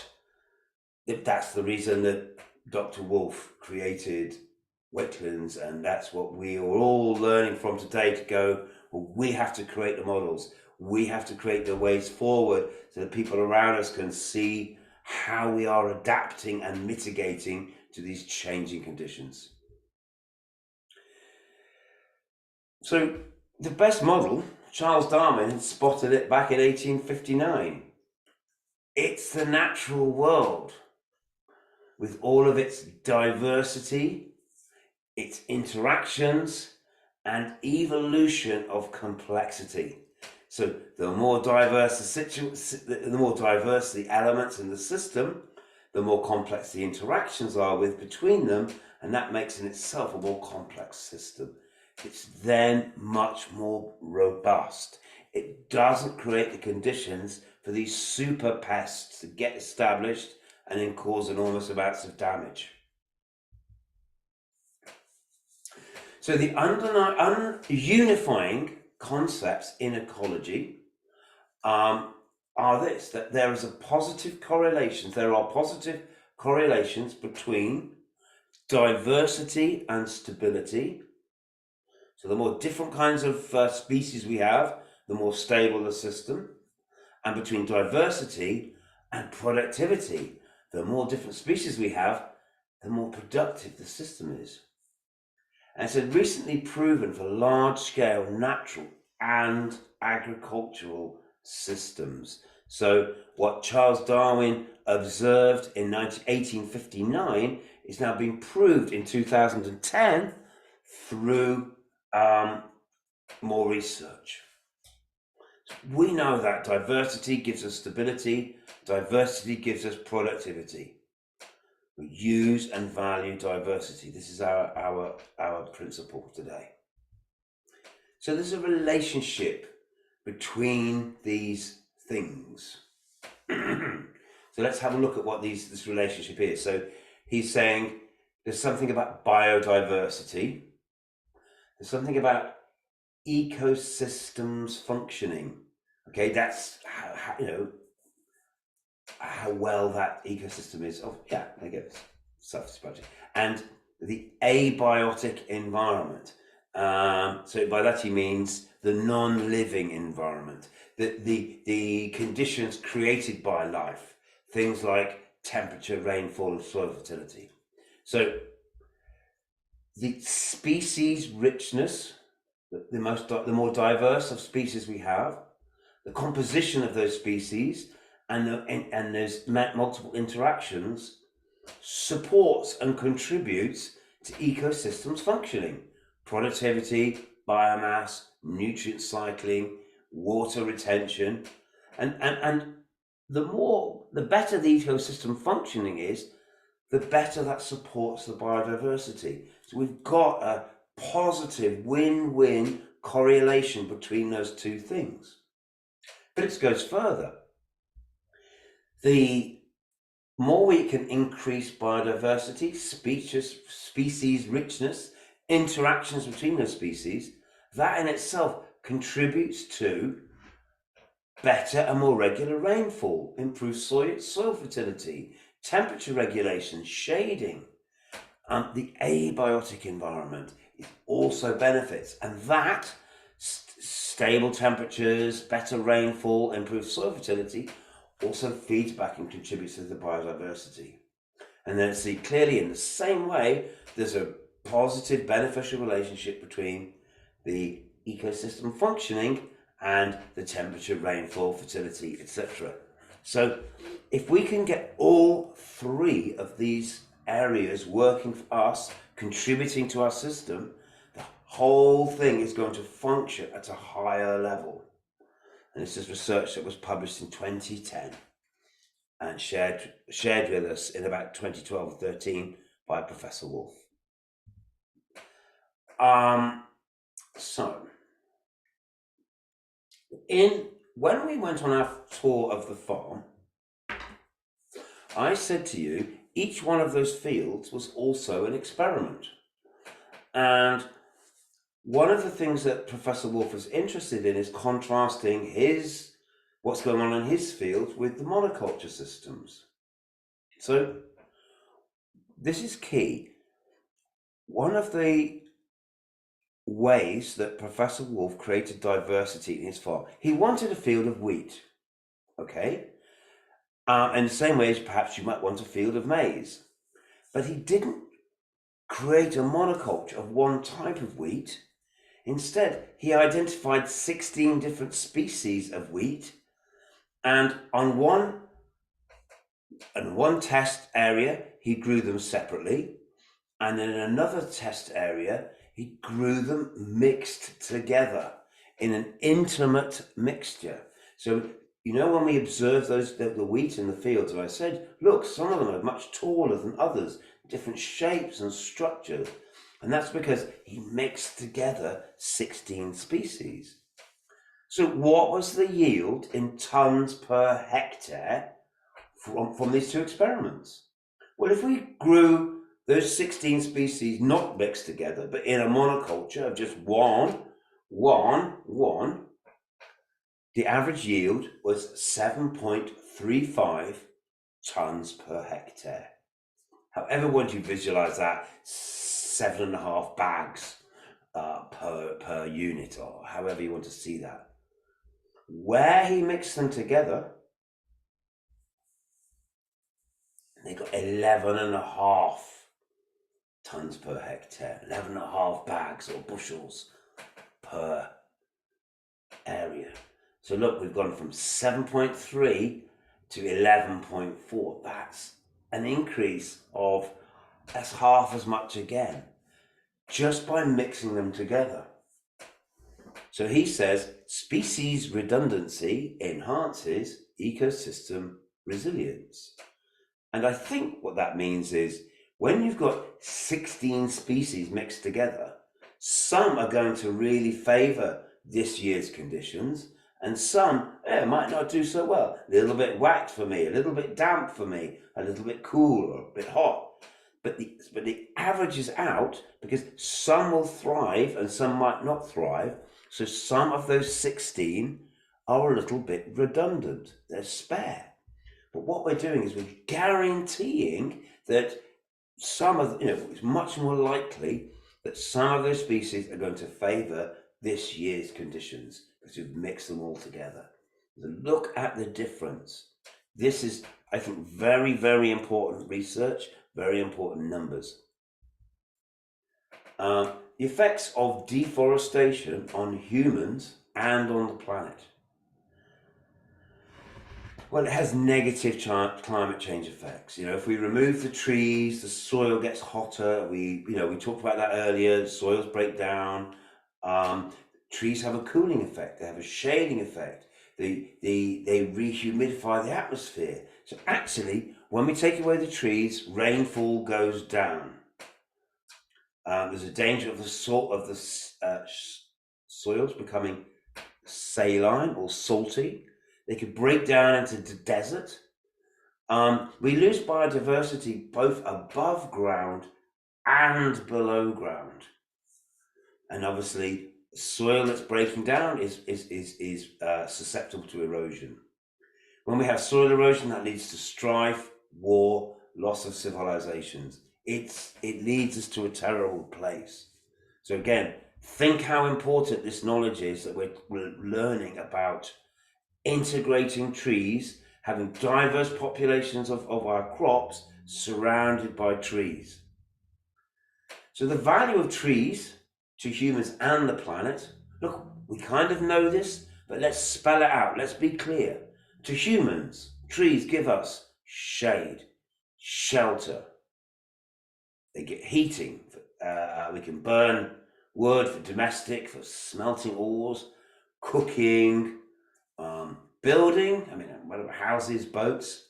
reason that Dr. Wolf created Wetlands, and that's what we are all learning from today, to go, well, we have to create the models. We have to create the ways forward so that people around us can see how we are adapting and mitigating to these changing conditions. So the best model, Charles Darwin had spotted it back in 1859. It's the natural world with all of its diversity, its interactions, and evolution of complexity. So the more diverse the elements in the system, the more complex the interactions are between them, and that makes in itself a more complex system. It's then much more robust. It doesn't create the conditions for these super pests to get established and then cause enormous amounts of damage. So the unifying concepts in ecology are this, that there is a positive correlation. There are positive correlations between diversity and stability. So the more different kinds of species we have, the more stable the system. And between diversity and productivity, the more different species we have, the more productive the system is. And it's recently proven for large-scale natural and agricultural systems. So what Charles Darwin observed in 1859 is now being proved in 2010 through more research. We know that diversity gives us stability, diversity gives us productivity. We use and value diversity. This is our principle today. So there's a relationship between these things. So let's have a look at what this relationship is. So he's saying there's something about biodiversity. There's something about ecosystems functioning. Okay, that's how you know how well that ecosystem is. Oh yeah, I get it. Self-explanatory. And the abiotic environment. So by that he means the non-living environment, the conditions created by life, things like temperature, rainfall, and soil fertility. So the species richness, the more diverse of species we have, the composition of those species, and those multiple interactions supports and contributes to ecosystems functioning, productivity, biomass, nutrient cycling, water retention, and the better the ecosystem functioning is, the better that supports the biodiversity. So we've got a positive win-win correlation between those two things. But it goes further. The more we can increase biodiversity, species richness, interactions between those species, that in itself contributes to better and more regular rainfall, improved soil fertility, temperature regulation, shading. The abiotic environment also benefits, and that stable temperatures, better rainfall, improved soil fertility also feeds back and contributes to the biodiversity. And then see clearly in the same way, there's a positive beneficial relationship between the ecosystem functioning and the temperature, rainfall, fertility, etc. So if we can get all three of these areas working for us, contributing to our system, the whole thing is going to function at a higher level. And this is research that was published in 2010 and shared with us in about 2012-13 by Professor Wolf. So when we went on our tour of the farm, I said to you, each one of those fields was also an experiment. And one of the things that Professor Wolf is interested in is contrasting what's going on in his field with the monoculture systems. So this is key. One of the ways that Professor Wolf created diversity in his farm, he wanted a field of wheat, okay? In the same way as perhaps you might want a field of maize. But he didn't create a monoculture of one type of wheat. Instead, he identified 16 different species of wheat, and on one test area, he grew them separately, and in another test area, he grew them mixed together in an intimate mixture. So, you know, when we observe the wheat in the fields, and I said, look, some of them are much taller than others, different shapes and structures. And that's because he mixed together 16 species. So what was the yield in tons per hectare from these two experiments? Well, if we grew those 16 species not mixed together, but in a monoculture of just one, the average yield was 7.35 tons per hectare. However, once you visualize that, 7.5 bags per unit, or however you want to see that. Where he mixed them together, they got 11.5 tons per hectare, 11.5 bags or bushels per area. So look, we've gone from 7.3 to 11.4. That's an increase of, that's half as much again, just by mixing them together. So he says species redundancy enhances ecosystem resilience. And I think what that means is when you've got 16 species mixed together, some are going to really favor this year's conditions, and some might not do so well. A little bit wet for me, a little bit damp for me, a little bit cool or a bit hot. But the average is out because some will thrive and some might not thrive. So some of those 16 are a little bit redundant. They're spare. But what we're doing is we're guaranteeing that some of, it's much more likely that some of those species are going to favor this year's conditions because we've mixed them all together. So look at the difference. This is, I think, very, very important research, very important numbers. The effects of deforestation on humans and on the planet. Well, it has negative climate change effects. If we remove the trees, the soil gets hotter. We talked about that earlier. Soils break down. Trees have a cooling effect. They have a shading effect. They rehumidify the atmosphere. So actually, when we take away the trees, rainfall goes down. There's a danger of the soils becoming saline or salty. They could break down into the desert. We lose biodiversity both above ground and below ground. And obviously, soil that's breaking down is susceptible to erosion. When we have soil erosion, that leads to strife, war, loss of civilizations. It leads us to a terrible place. So again, think how important this knowledge is that we're learning about integrating trees, having diverse populations of our crops surrounded by trees. So the value of trees to humans and the planet, look, we kind of know this, but let's spell it out. Let's be clear. To humans, trees give us shade, shelter. They get heating. We can burn wood for domestic, for smelting ores, cooking, building, whatever, houses, boats,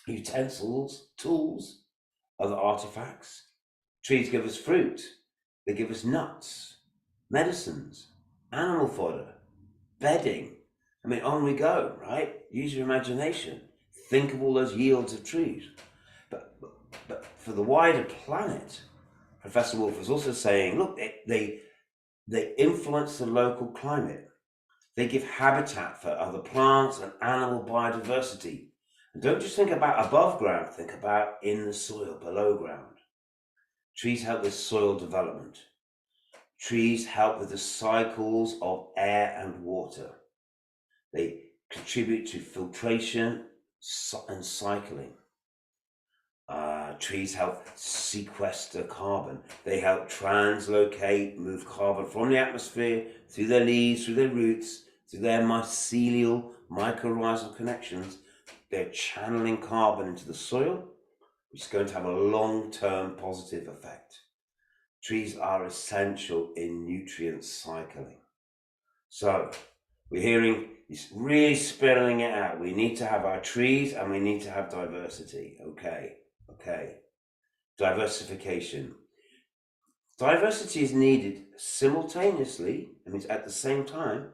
utensils, tools, other artifacts. Trees give us fruit. They give us nuts, medicines, animal fodder, bedding. On we go, right? Use your imagination. Think of all those yields of trees. But for the wider planet, Professor Wolf is also saying, look, they influence the local climate. They give habitat for other plants and animal biodiversity. And don't just think about above ground, think about in the soil, below ground. Trees help with soil development. Trees help with the cycles of air and water. They contribute to filtration and cycling. Trees help sequester carbon. They help translocate, move carbon from the atmosphere through their leaves, through their roots, through their mycelial, mycorrhizal connections. They're channeling carbon into the soil, which is going to have a long-term positive effect. Trees are essential in nutrient cycling. So we're hearing, it's really spelling it out. We need to have our trees and we need to have diversity. Okay. Diversification. Diversity is needed simultaneously, that means at the same time,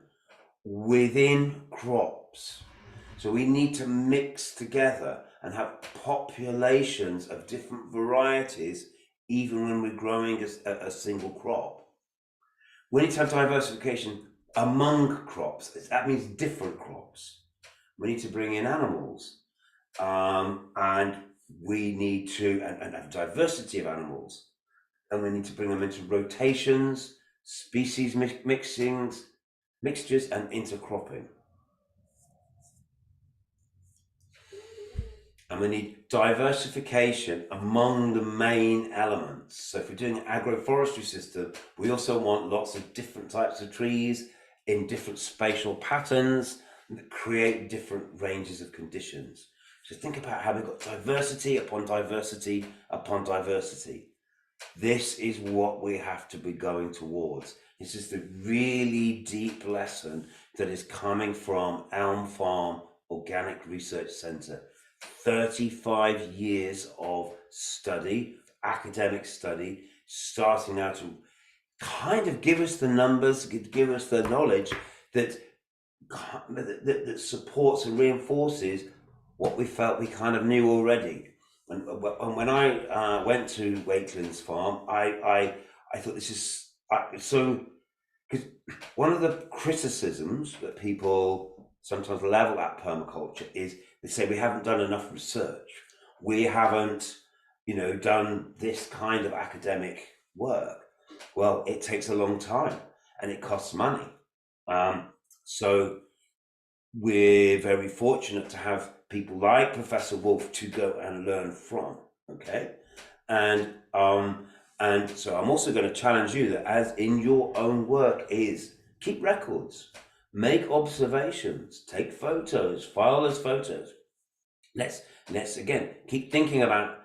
within crops. So we need to mix together and have populations of different varieties, even when we're growing a single crop. We need to have diversification among crops. That means different crops. We need to bring in animals, and we need to and have diversity of animals, and we need to bring them into rotations, species mixtures, and intercropping. And we need diversification among the main elements. So if we're doing an agroforestry system, we also want lots of different types of trees in different spatial patterns, that create different ranges of conditions. So think about how we've got diversity upon diversity upon diversity. This is what we have to be going towards. This is the really deep lesson that is coming from Elm Farm Organic Research Centre. 35 years of study, academic study, starting now to kind of give us the numbers, give us the knowledge that supports and reinforces what we felt we kind of knew already. And when I went to Wakeland's farm, I thought this is so, because one of the criticisms that people sometimes level at permaculture is they say we haven't done enough research, we haven't, you know, done this kind of academic work. Well, it takes a long time and it costs money. So we're very fortunate to have people like Professor Wolf to go and learn from, okay? And so I'm also going to challenge you that as in your own work is keep records, make observations, take photos, file those photos. Let's again, keep thinking about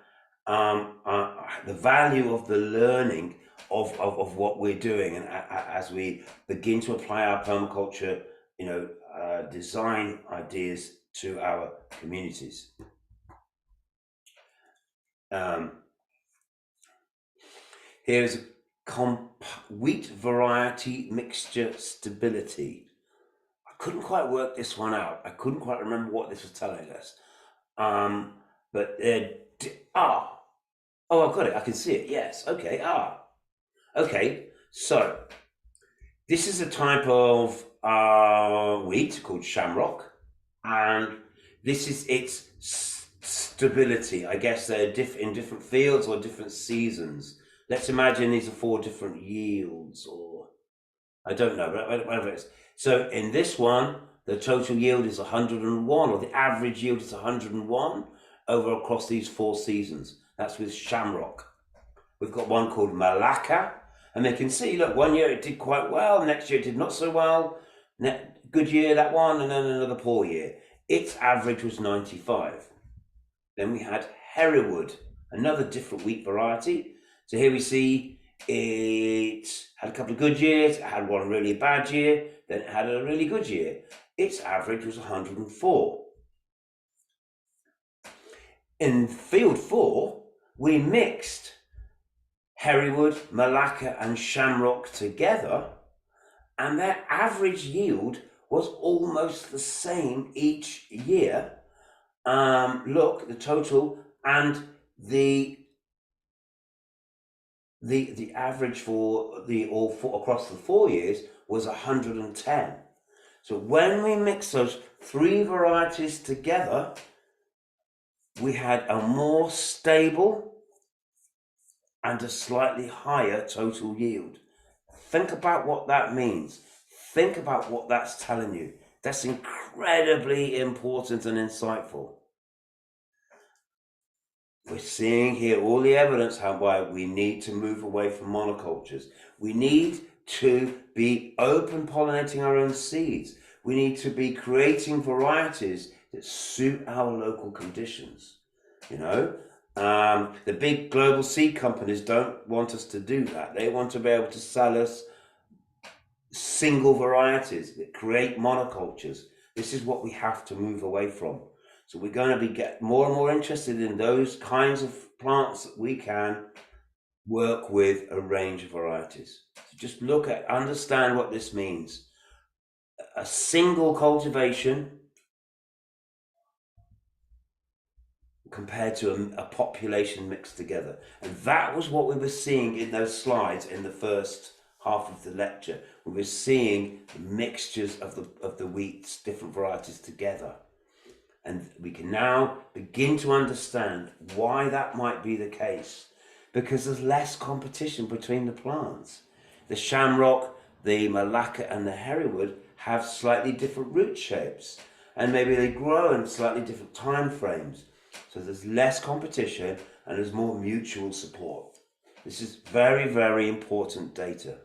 the value of the learning of what we're doing, and as we begin to apply our permaculture, you know, design ideas to our communities. Here's wheat variety mixture stability. I couldn't quite work this one out. I couldn't quite remember what this was telling us. But oh, I've got it. I can see it. Yes. Okay. Okay. So this is a type of wheat called shamrock, and this is its stability. I guess they're in different fields or different seasons. Let's imagine these are 4 different yields, or I don't know, but whatever it is. So in this one, the total yield is 101, or the average yield is 101 over across these 4 seasons. That's with shamrock. We've got one called Malacca, and they can see, look, one year it did quite well, next year it did not so well, good year, that one, and then another poor year. Its average was 95. Then we had Hereward, another different wheat variety. So here we see it had a couple of good years, it had one really bad year, then it had a really good year. Its average was 104. In field 4, we mixed Hereward, Malacca and Shamrock together, and their average yield was almost the same each year. Look, the total and the average for across the 4 years was 110. So when we mix those 3 varieties together, we had a more stable and a slightly higher total yield. Think about what that means. Think about what that's telling you. That's incredibly important and insightful. We're seeing here all the evidence why we need to move away from monocultures. We need to be open pollinating our own seeds. We need to be creating varieties that suit our local conditions. You know, the big global seed companies don't want us to do that. They want to be able to sell us single varieties that create monocultures. This is what we have to move away from. So we're going to get more and more interested in those kinds of plants that we can work with a range of varieties. So just understand what this means. A single cultivation compared to a population mixed together. And that was what we were seeing in those slides in the first half of the lecture. We were seeing the mixtures of the wheats, different varieties together. And we can now begin to understand why that might be the case, because there's less competition between the plants. The shamrock, the Malacca and the Hereward have slightly different root shapes, and maybe they grow in slightly different time frames. So there's less competition and there's more mutual support. This is very, very important data.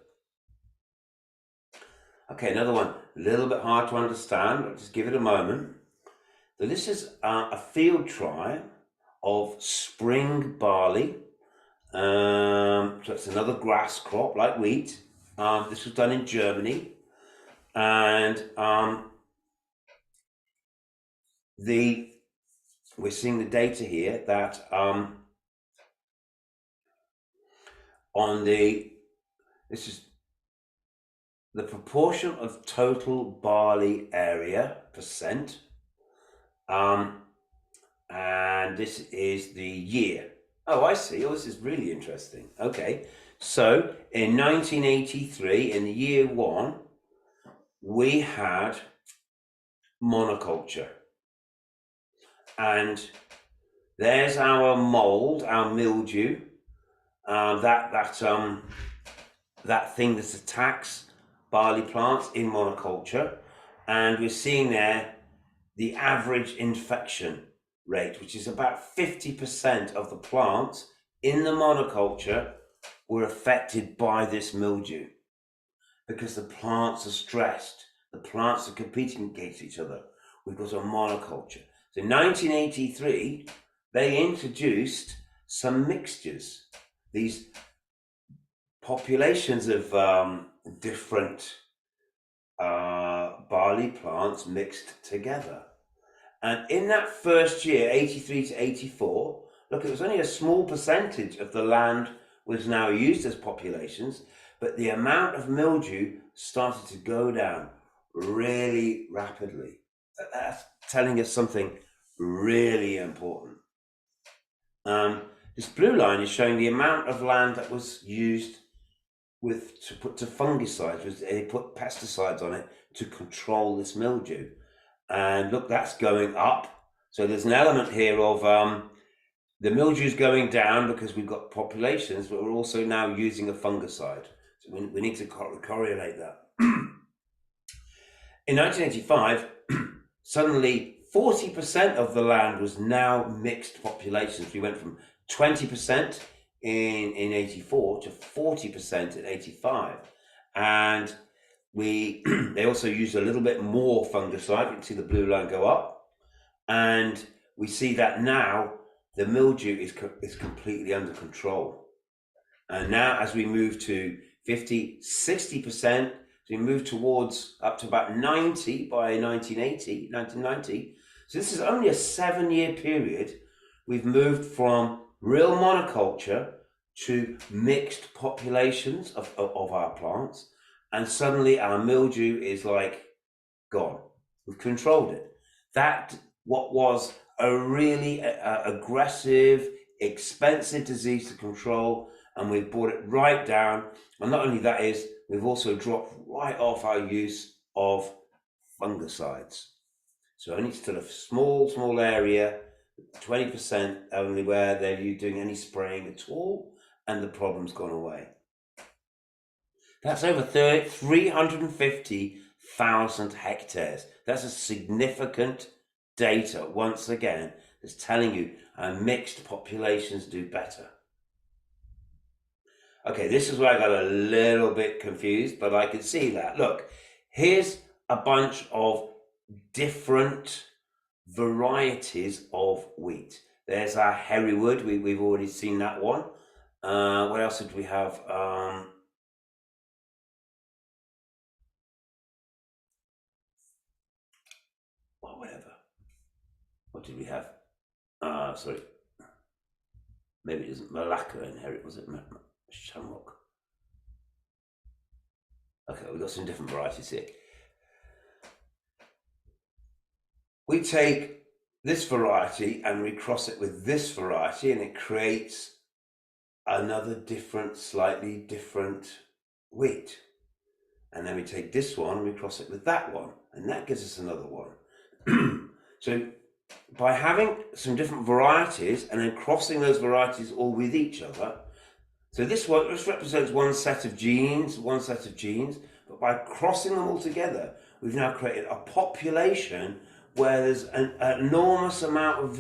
Okay, another one. a little bit hard to understand, but just give it a moment. So this is a field trial of spring barley. So it's another grass crop like wheat. This was done in Germany, and we're seeing the data here that this is the proportion of total barley area percent, and this is the year. Oh, I see. Oh, this is really interesting. Okay, so in 1983, in the year 1, we had monoculture, and there's our mold, our mildew, that thing that attacks barley plants in monoculture, and we're seeing there the average infection rate, which is about 50% of the plants in the monoculture were affected by this mildew, because the plants are stressed, the plants are competing against each other. We've got a monoculture. So in 1983, they introduced some mixtures, these populations of different barley plants mixed together. And in that first year, 83 to 84, look, it was only a small percentage of the land was now used as populations, but the amount of mildew started to go down really rapidly. That's telling us something really important. This blue line is showing the amount of land that was used to put to fungicides. They put pesticides on it to control this mildew. And look, that's going up. So there's an element here of the mildew is going down because we've got populations, but we're also now using a fungicide. So we need to correlate that. In 1985, suddenly 40% of the land was now mixed populations. We went from 20% in 84 to 40% in 85. And they also used a little bit more fungicide. You can see the blue line go up. And we see that now the mildew is completely under control. And now as we move to 50, 60%, we move towards up to about 90 by 1990. So this is only a 7-year period. We've moved from real monoculture to mixed populations of our plants. And suddenly our mildew is like gone. We've controlled it. That what was a really aggressive, expensive disease to control, and we've brought it right down. And not only that is, we've also dropped right off our use of fungicides. So only still a small area, 20% only where they're doing any spraying at all, and the problem's gone away. That's over 350,000 hectares. That's a significant data, once again, that's telling you mixed populations do better. Okay, this is where I got a little bit confused, but I could see that. Look, here's a bunch of different varieties of wheat. There's our Herrywood. We've already seen that one. What else did we have? Whatever. What did we have? Sorry. Maybe it isn't Malacca in here. Was it Shamrock? Okay, we've got some different varieties here. We take this variety and we cross it with this variety, and it creates another different, slightly different wheat. And then we take this one and we cross it with that one, and that gives us another one. So by having some different varieties and then crossing those varieties all with each other, so this represents one set of genes, but by crossing them all together, we've now created a population where there's an enormous amount of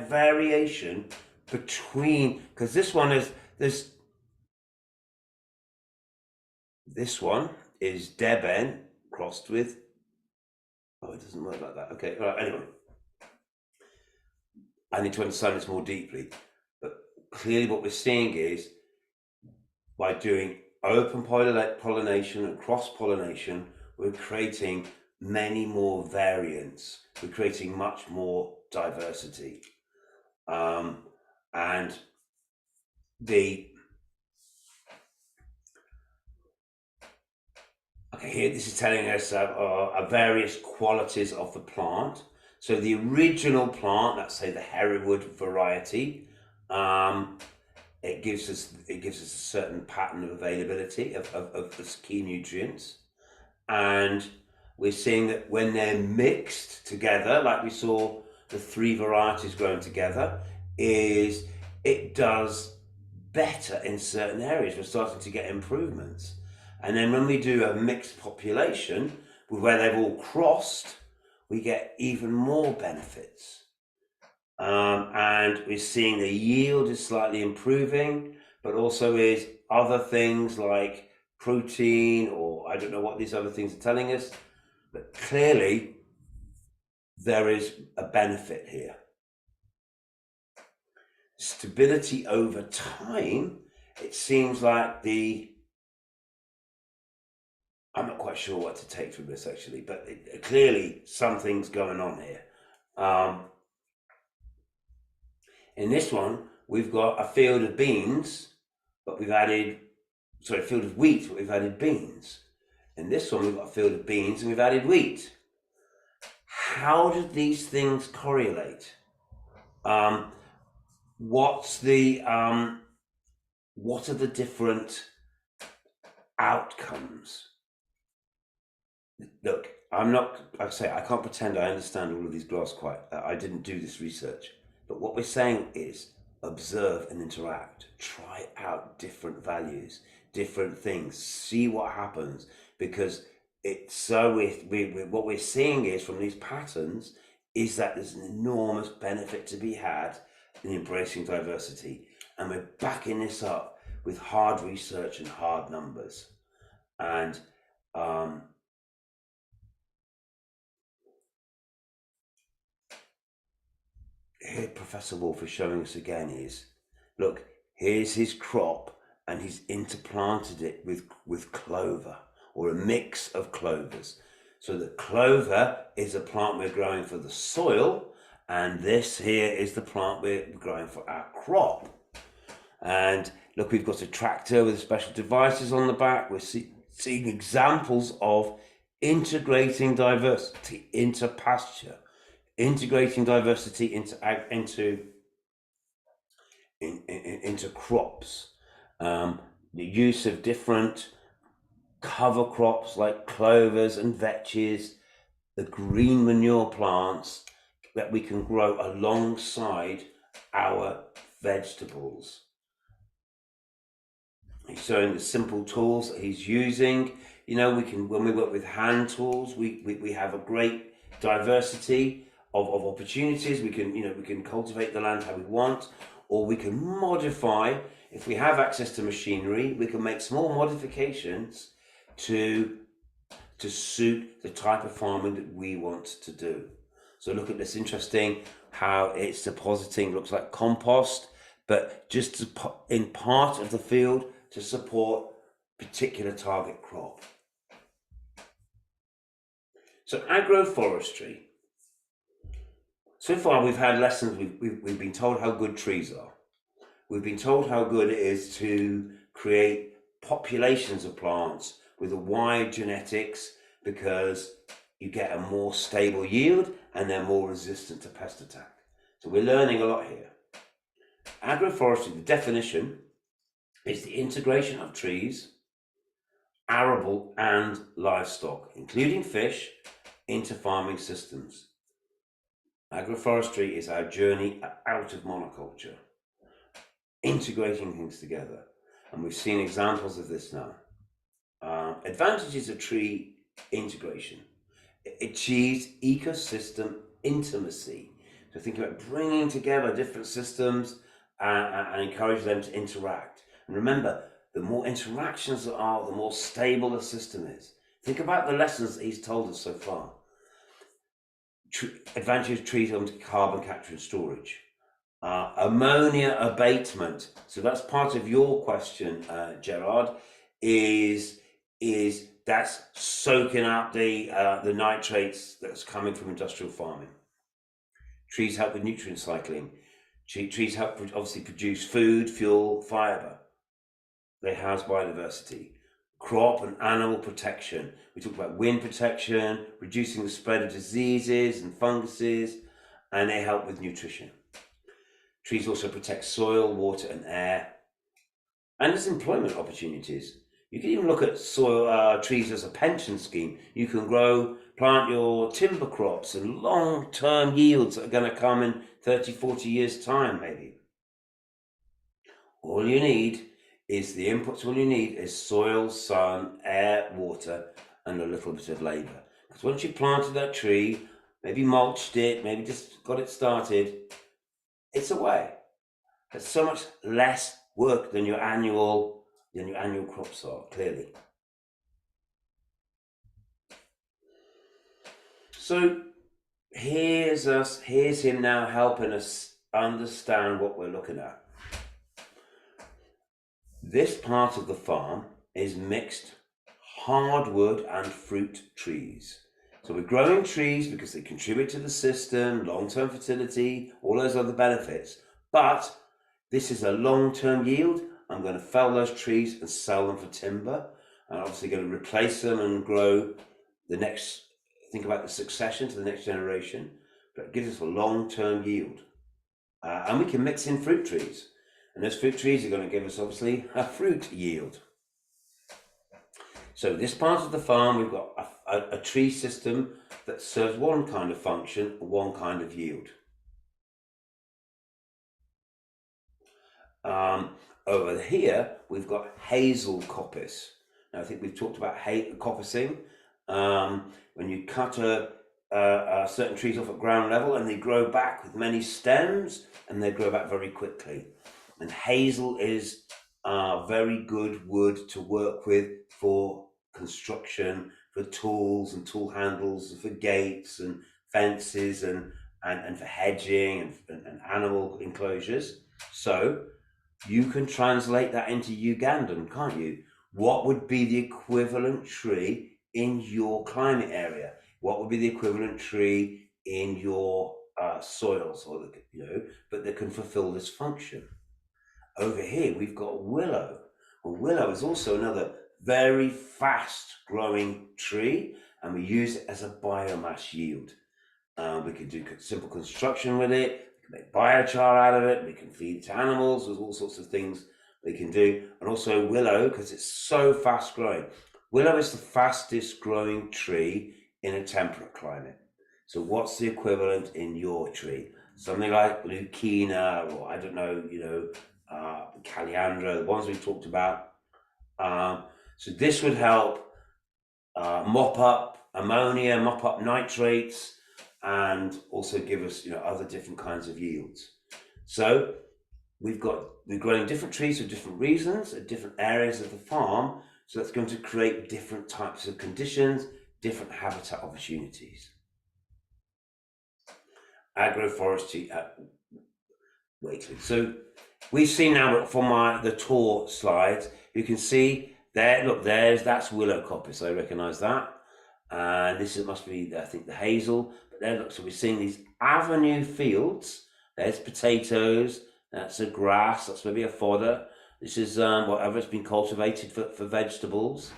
variation between, because this one is Deben crossed with Oh, it doesn't work like that. Okay, all right, anyway. I need to understand this more deeply. But clearly what we're seeing is by doing open pollination and cross-pollination, we're creating many more variants. We're creating much more diversity. And here, this is telling us various qualities of the plant. So the original plant, let's say the Hereward variety, it gives us a certain pattern of availability of the key nutrients, and we're seeing that when they're mixed together, like we saw the 3 varieties growing together, it does better in certain areas. We're starting to get improvements. And then when we do a mixed population where they've all crossed, we get even more benefits. And we're seeing the yield is slightly improving, but also is other things like protein, or I don't know what these other things are telling us, but clearly there is a benefit here. Stability over time, it seems like I'm not quite sure what to take from this actually, but clearly something's going on here. In this one, we've got a field of beans, but we've added, sorry, a field of wheat, but we've added beans. In this one, we've got a field of beans and we've added wheat. How do these things correlate? What are the different outcomes? Look, I can't pretend I understand all of these graphs quite. I didn't do this research. But what we're saying is observe and interact. Try out different values, different things. See what happens. Because what we're seeing is from these patterns is that there's an enormous benefit to be had in embracing diversity. And we're backing this up with hard research and hard numbers. And here Professor Wolf is showing us again is, look, here's his crop and he's interplanted it with clover, or a mix of clovers. So the clover is a plant we're growing for the soil, and this here is the plant we're growing for our crop. And look, we've got a tractor with special devices on the back. We're seeing examples of integrating diversity into pasture, integrating diversity into crops, the use of different cover crops like clovers and vetches, the green manure plants that we can grow alongside our vegetables. He's showing the simple tools that he's using. You know, when we work with hand tools, we have a great diversity of opportunities. We can cultivate the land how we want, or we can modify. If we have access to machinery, we can make small modifications to suit the type of farming that we want to do. So look at this, interesting how it's depositing, looks like compost, but just in part of the field to support particular target crop. So agroforestry. So far we've had lessons, we've been told how good trees are. We've been told how good it is to create populations of plants with a wide genetics, because you get a more stable yield and they're more resistant to pest attack. So we're learning a lot here. Agroforestry, the definition, is the integration of trees, arable and livestock, including fish, into farming systems. Agroforestry is our journey out of monoculture, integrating things together. And we've seen examples of this now. Advantages of tree integration. It achieves ecosystem intimacy. So think about bringing together different systems and encourage them to interact. And remember, the more interactions there are, the more stable the system is. Think about the lessons that he's told us so far. advantage of trees on carbon capture and storage. Ammonia abatement. So that's part of your question, Gerard, is that's soaking up the nitrates that's coming from industrial farming. Trees help with nutrient cycling. Trees help obviously produce food, fuel, fiber. They house biodiversity. Crop and animal protection. We talk about wind protection, reducing the spread of diseases and funguses, and they help with nutrition. Trees also protect soil, water, and air. And there's employment opportunities. You can even look at trees as a pension scheme. You can plant your timber crops and long-term yields that are going to come in 30, 40 years' time, maybe. All you need is the inputs. All you need is soil, sun, air, water, and a little bit of labor. Because once you've planted that tree, maybe mulched it, maybe just got it started, it's away. It's so much less work than your annual crops are, clearly. So here's him now helping us understand what we're looking at. This part of the farm is mixed hardwood and fruit trees. So we're growing trees because they contribute to the system, long-term fertility, all those other benefits. But this is a long-term yield. I'm going to fell those trees and sell them for timber. I'm obviously going to replace them and grow the next, think about the succession to the next generation. But it gives us a long-term yield. And we can mix in fruit trees. And those fruit trees are going to give us obviously a fruit yield. So this part of the farm, we've got a tree system that serves one kind of function, one kind of yield. Over here, we've got hazel coppice. Now, I think we've talked about coppicing. When you cut certain trees off at ground level and they grow back with many stems and they grow back very quickly. And hazel is very good wood to work with for construction, for tools and tool handles, for gates and fences and for hedging and animal enclosures. So you can translate that into Ugandan, can't you? What would be the equivalent tree in your climate area? What would be the equivalent tree in your soils, or but that can fulfill this function? Over here, we've got willow. Well, willow is also another very fast-growing tree, and we use it as a biomass yield. We can do simple construction with it. We can make biochar out of it. We can feed it to animals. There's all sorts of things we can do. And also willow, because it's so fast-growing. Willow is the fastest-growing tree in a temperate climate. So what's the equivalent in your tree? Something like Leukina, or I don't know, Calliandra, the ones we talked about. So this would help mop up ammonia, mop up nitrates, and also give us other different kinds of yields. So we're growing different trees for different reasons at different areas of the farm. So that's going to create different types of conditions, different habitat opportunities. Agroforestry at Wakeling. So we've seen now from the tour slides, you can see there, look, that's willow coppice, I recognize that. And this must be, I think, the hazel. But there, look, so we're seeing these avenue fields. There's potatoes, that's a grass, that's maybe a fodder. This is whatever's been cultivated for vegetables.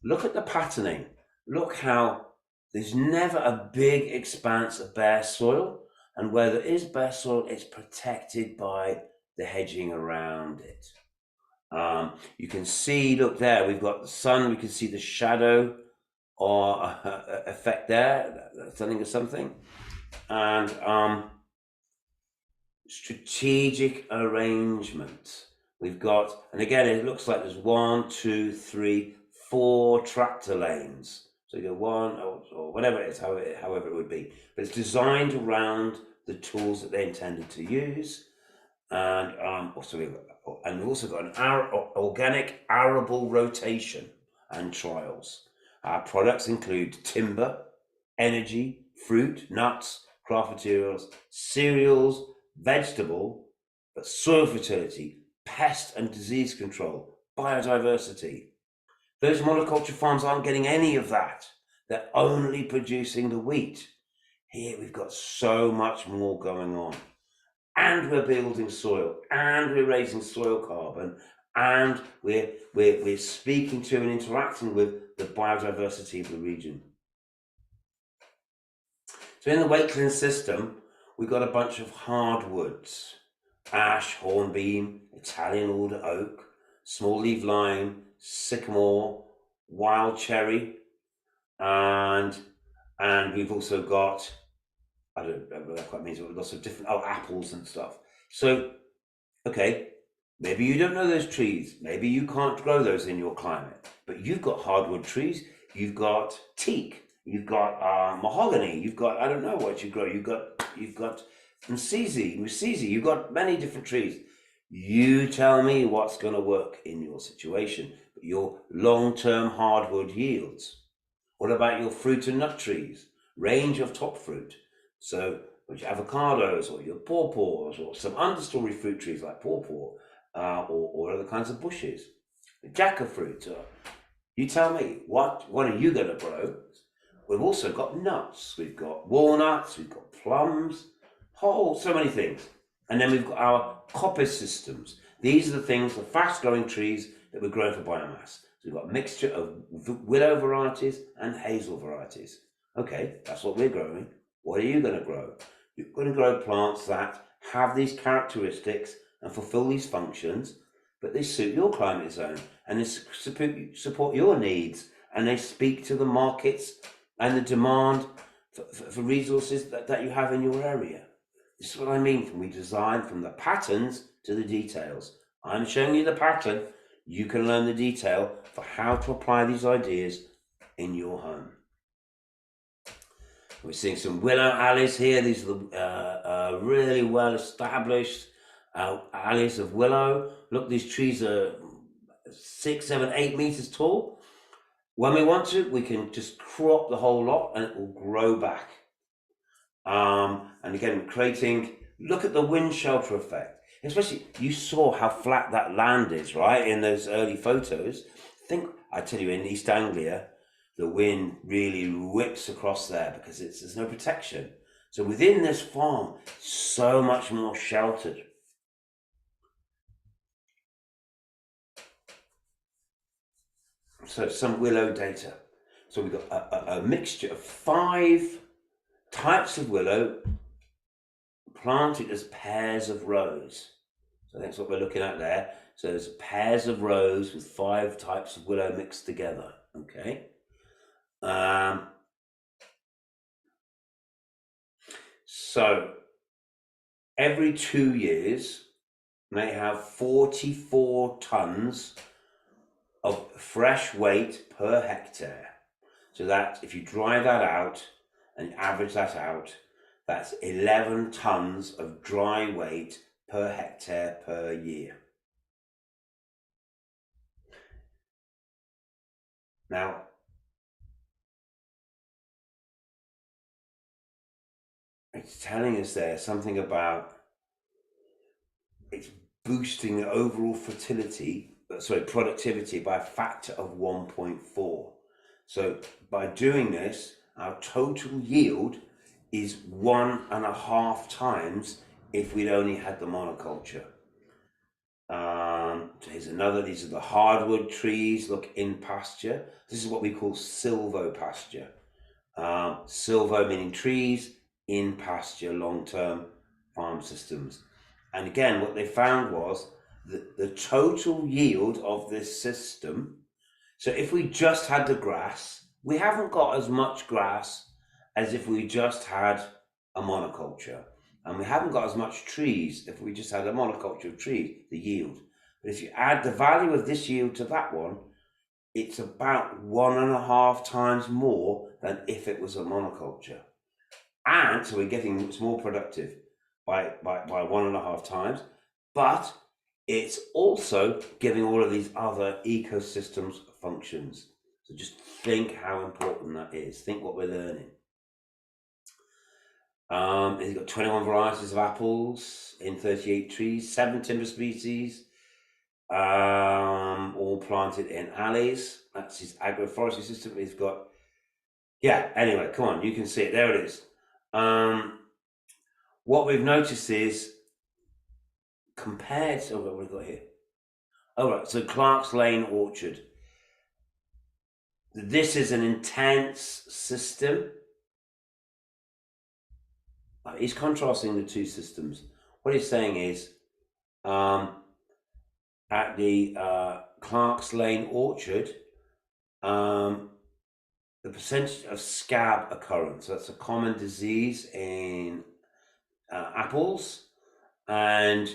Look at the patterning. Look how there's never a big expanse of bare soil. And where there is bare soil, it's protected by the hedging around it. You can see, look there, we've got the sun, we can see the shadow or effect there, telling us something. And strategic arrangement. We've got, and again, it looks like there's 1, 2, 3, 4 tractor lanes. So you go one or whatever it is, however it would be. But it's designed around the tools that they intended to use. And we've also got an organic arable rotation and trials. Our products include timber, energy, fruit, nuts, craft materials, cereals, vegetable, but soil fertility, pest and disease control, biodiversity. Those monoculture farms aren't getting any of that. They're only producing the wheat. Here we've got so much more going on. And we're building soil, and we're raising soil carbon, and we're speaking to and interacting with the biodiversity of the region. So in the Wakeland system, we've got a bunch of hardwoods: ash, hornbeam, Italian alder oak, small leaf lime, sycamore, wild cherry, and we've also got, I don't know what that quite means, but lots of different, apples and stuff. So, okay, maybe you don't know those trees, maybe you can't grow those in your climate, but you've got hardwood trees, you've got teak, you've got mahogany, you've got, I don't know what you grow, you've got mesizi, you've got many different trees. You tell me what's going to work in your situation, your long-term hardwood yields. What about your fruit and nut trees? Range of top fruit. So your avocados or your pawpaws or some understory fruit trees like pawpaw or other kinds of bushes. The jackfruit. You tell me, what are you going to grow? We've also got nuts. We've got walnuts. We've got plums. So many things. And then we've got our coppice systems. These are the things, the fast-growing trees that we're growing for biomass. So we've got a mixture of willow varieties and hazel varieties. Okay, that's what we're growing. What are you going to grow? You're going to grow plants that have these characteristics and fulfill these functions, but they suit your climate zone and they support your needs, and they speak to the markets and the demand for resources that you have in your area. This is what I mean when we design from the patterns to the details. I'm showing you the pattern. You can learn the detail for how to apply these ideas in your home. We're seeing some willow alleys here. These are the really well established alleys of willow. Look, these trees are 6, 7, 8 meters tall. When we want to, we can just crop the whole lot and it will grow back. And again, creating, look at the wind shelter effect. Especially, you saw how flat that land is, right, in those early photos. I tell you, in East Anglia, the wind really whips across there because there's no protection. So within this farm, so much more sheltered. So some willow data. So we've got a mixture of 5 types of willow planted as pairs of rows. So that's what we're looking at there. So there's pairs of rows with 5 types of willow mixed together. Okay. So every 2 years, they have 44 tons of fresh weight per hectare. So that if you dry that out and average that out, that's 11 tons of dry weight per hectare per year. Now, it's telling us there something about it's boosting the overall productivity by a factor of 1.4. So by doing this, our total yield is 1.5 times if we'd only had the monoculture. Here's another. These are the hardwood trees. Look, in pasture. This is what we call silvopasture. Silvo meaning trees, in pasture, long-term farm systems. And again, what they found was that the total yield of this system, so if we just had the grass, we haven't got as much grass as if we just had a monoculture. And we haven't got as much trees if we just had a monoculture of trees, the yield. But if you add the value of this yield to that one, it's about 1.5 times more than if it was a monoculture. And so we're getting it's more productive by 1.5 times, but it's also giving all of these other ecosystems functions. So just think how important that is. Think what we're learning. He's got 21 varieties of apples in 38 trees, 7 timber species, all planted in alleys. That's his agroforestry system. He's got, yeah, anyway, come on, you can see it. There it is. What we've noticed is, compared to what we've got here. All right, so Clark's Lane Orchard. This is an intense system. He's contrasting the two systems. What he's saying is, at the Clark's Lane Orchard, the percentage of scab occurrence, that's a common disease in apples, and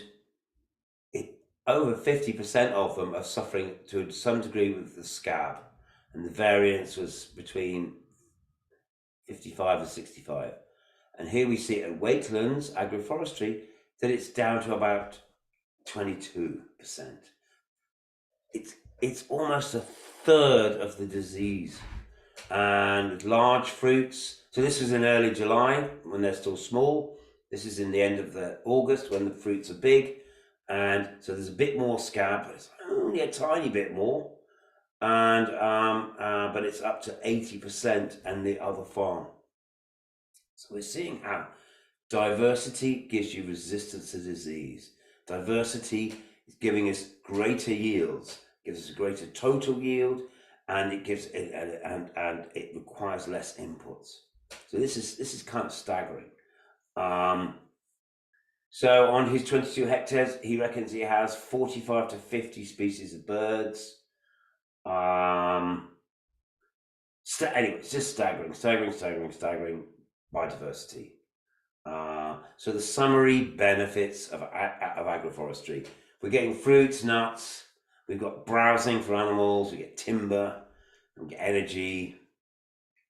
over 50% of them are suffering to some degree with the scab, and the variance was between 55 and 65. And here we see at Wakelands Agroforestry that it's down to about 22%. It's almost a third of the disease. And large fruits, so this was in early July when they're still small. This is in the end of August when the fruits are big. And so there's a bit more scab, but it's only a tiny bit more. And but it's up to 80% and the other farm. So we're seeing how diversity gives you resistance to disease. Diversity is giving us greater yields, gives us a greater total yield, and it gives it and it requires less inputs. So this is kind of staggering. So on his 22 hectares, he reckons he has 45 to 50 species of birds. Anyway, it's just staggering biodiversity. So the summary benefits of agroforestry: we're getting fruits, nuts, we've got browsing for animals, we get timber, we get energy,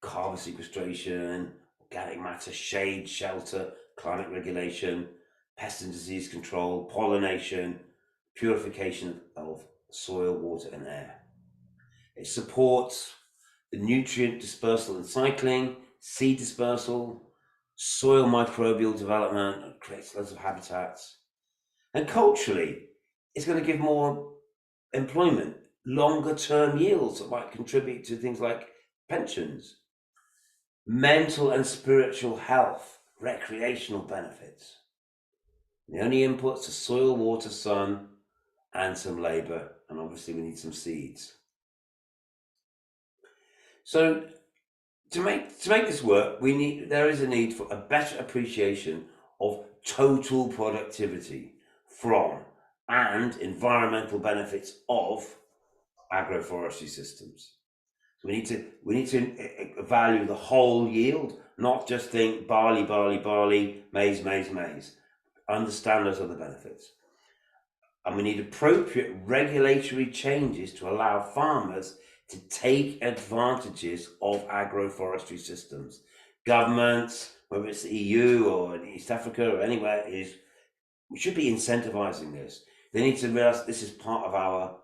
carbon sequestration, organic matter, shade, shelter, climate regulation, pest and disease control, pollination, purification of soil, water, and air. It supports the nutrient dispersal and cycling, seed dispersal, soil microbial development, and creates loads of habitats. And culturally, it's going to give more employment, longer term yields that might contribute to things like pensions, mental and spiritual health, recreational benefits. The only inputs are soil, water, sun, and some labor, and obviously we need some seeds. So to make this work, there is a need for a better appreciation of total productivity from and environmental benefits of agroforestry systems. So we need to value the whole yield, not just think barley, maize. Understand those other benefits. And we need appropriate regulatory changes to allow farmers to take advantages of agroforestry systems. Governments, whether it's the EU or in East Africa or anywhere, we should be incentivizing this. They need to realize this is part of our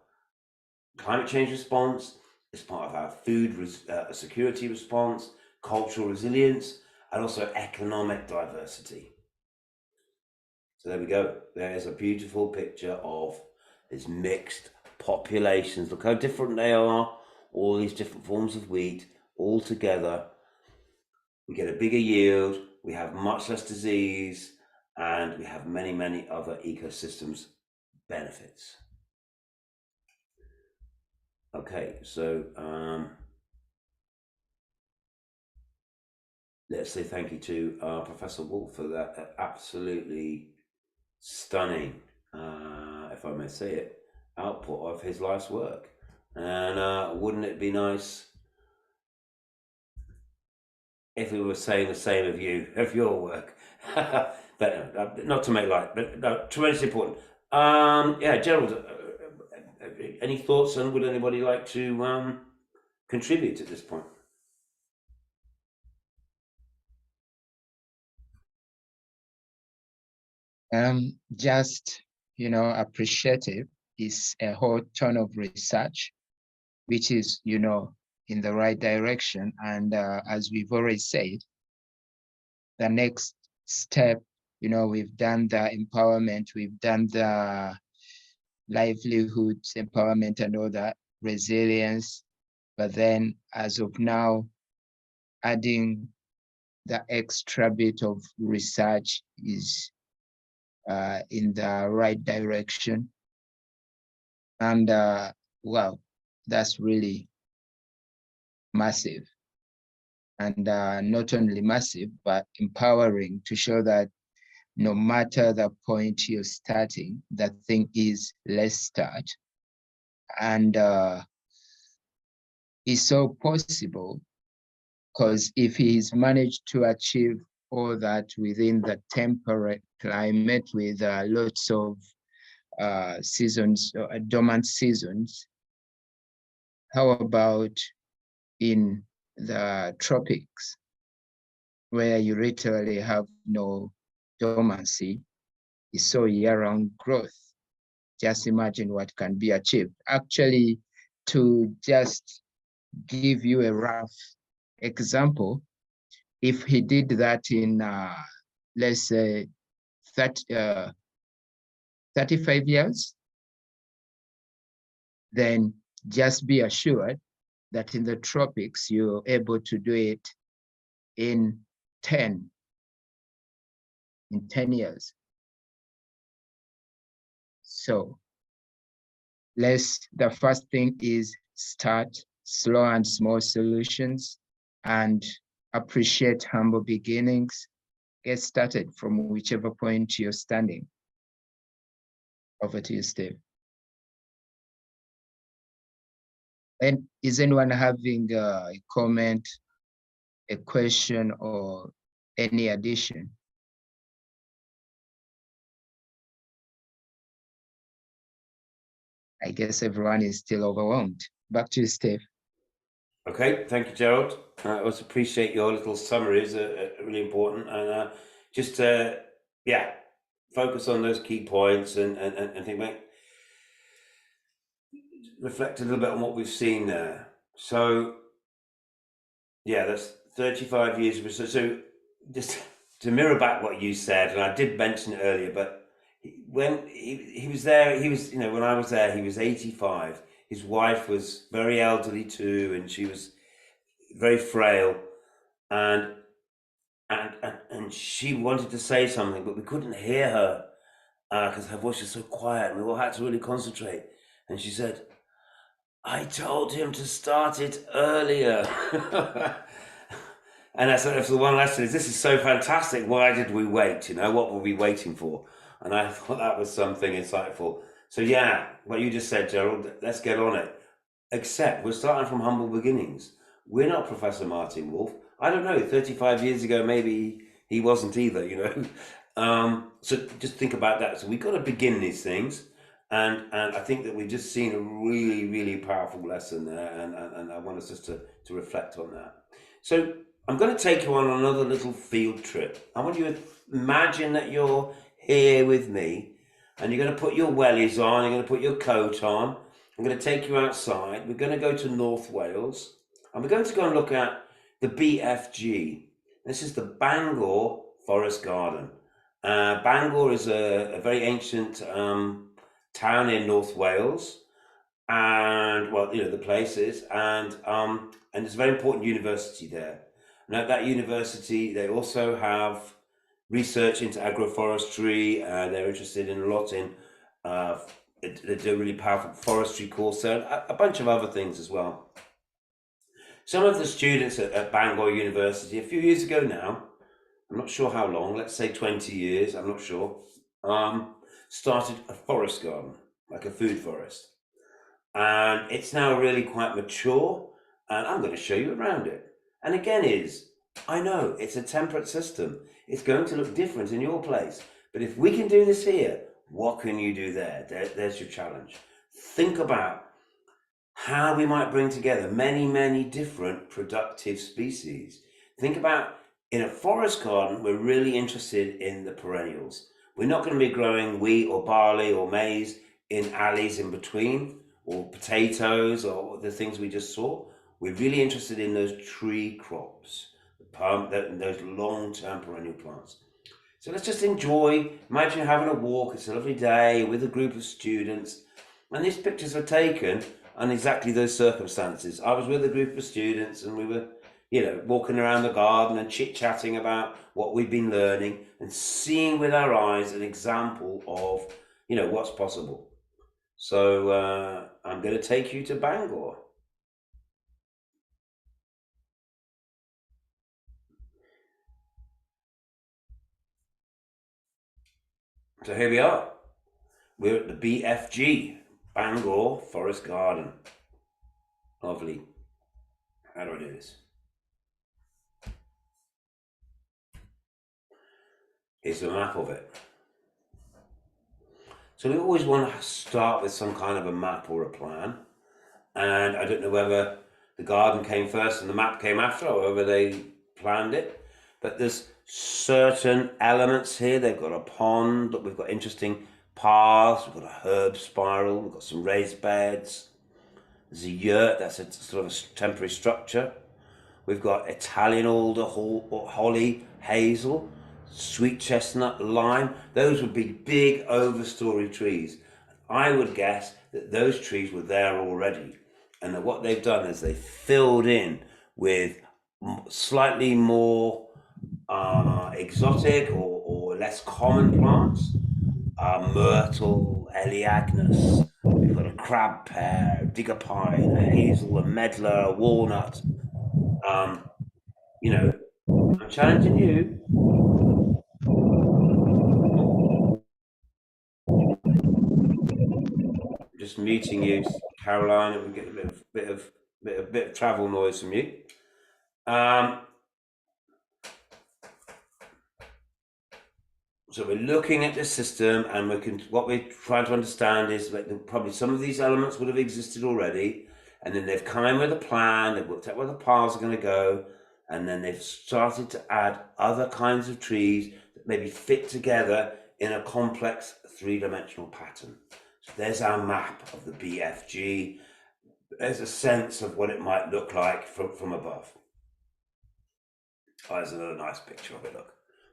climate change response, it's part of our food security response, cultural resilience, and also economic diversity. So there we go. There is a beautiful picture of these mixed populations. Look how different they are. All these different forms of wheat all together. We get a bigger yield. We have much less disease, and we have many, many other ecosystems benefits. Okay, so let's say thank you to Professor Wolf for that absolutely stunning, if I may say it, output of his life's work. And wouldn't it be nice if we were saying the same of your work? But not to make light, but no, tremendously important. Yeah, Gerald, any thoughts, and would anybody like to contribute at this point? Just, appreciative is a whole ton of research, which is, in the right direction. And as we've already said, the next step, we've done the empowerment, we've done the livelihoods empowerment and all that, resilience. But then as of now, adding the extra bit of research is in the right direction. And well, that's really massive. And not only massive, but empowering to show that no matter the point you're starting, the thing is, let's start. And it's so possible because if he's managed to achieve all that within the temperate climate with lots of seasons, dormant seasons, how about in the tropics where you literally have no dormancy? It's so year-round growth. Just imagine what can be achieved. Actually, to just give you a rough example, if he did that in, let's say, 35 years, then just be assured that in the tropics, you're able to do it in 10 years. So the first thing is start slow and small solutions and appreciate humble beginnings. Get started from whichever point you're standing. Over to you, Steve. And is anyone having a comment, a question, or any addition? I guess everyone is still overwhelmed. Back to you, Steve. Okay, thank you, Gerald. I also appreciate your little summaries, really important. And just, yeah, focus on those key points and think about, reflect a little bit on what we've seen there. So, yeah, that's 35 years. So just to mirror back what you said, and I did mention it earlier, but when he was there, when I was there, he was 85. His wife was very elderly too, and she was very frail, and she wanted to say something, but we couldn't hear her because her voice was so quiet, and we all had to really concentrate. And she said, "I told him to start it earlier." And that's the one lesson is, this is so fantastic. Why did we wait? What were we waiting for? And I thought that was something insightful. So yeah, what you just said, Gerald, let's get on it. Except we're starting from humble beginnings. We're not Professor Martin Wolf. I don't know, 35 years ago, maybe he wasn't either, So just think about that. So we've got to begin these things. And I think that we've just seen a really, really powerful lesson there. And I want us just to reflect on that. So I'm going to take you on another little field trip. I want you to imagine that you're here with me and you're going to put your wellies on, you're going to put your coat on. I'm going to take you outside. We're going to go to North Wales and we're going to go and look at the BFG. This is the Bangor Forest Garden. Bangor is a very ancient town in North Wales, and the place is, and there's a very important university there. And at that university, they also have research into agroforestry. They're interested in a lot in, they do a really powerful forestry course there, and a bunch of other things as well. Some of the students at Bangor University, a few years ago now, I'm not sure how long, let's say 20 years, I'm not sure, started a forest garden, like a food forest. And it's now really quite mature, and I'm going to show you around it. And again I know it's a temperate system. It's going to look different in your place. But if we can do this here, what can you do there? There's your challenge. Think about how we might bring together many, many different productive species. Think about, in a forest garden, we're really interested in the perennials. We're not going to be growing wheat or barley or maize in alleys in between, or potatoes or the things we just saw. We're really interested in those tree crops, those long-term perennial plants. So let's just enjoy. Imagine having a walk. It's a lovely day with a group of students. And these pictures were taken on exactly those circumstances. I was with a group of students and we were, walking around the garden and chit-chatting about what we've been learning and seeing with our eyes an example of, what's possible. So I'm going to take you to Bangor. So here we are. We're at the BFG, Bangor Forest Garden. Lovely. How do I do this? Here's a map of it. So we always want to start with some kind of a map or a plan. And I don't know whether the garden came first and the map came after, or whether they planned it. But there's certain elements here. They've got a pond, but we've got interesting paths. We've got a herb spiral. We've got some raised beds. There's a yurt. That's a sort of a temporary structure. We've got Italian alder, holly, hazel, sweet chestnut, lime. Those would be big overstory trees. I would guess that those trees were there already, and that what they've done is they filled in with slightly more exotic or less common plants. Myrtle, Elaeagnus. We've got a crab pear, digger pine, a hazel, a medlar, a walnut. I'm challenging you. I'm just muting you, Caroline, and we get a bit of travel noise from you. So we're looking at the system, and what we're trying to understand is that probably some of these elements would have existed already, and then they've come in with a plan. They've looked at where the paths are going to go, and then they've started to add other kinds of trees that maybe fit together in a complex three-dimensional pattern. So there's our map of the BFG. There's a sense of what it might look like from above. Oh, there's another nice picture of it. Look,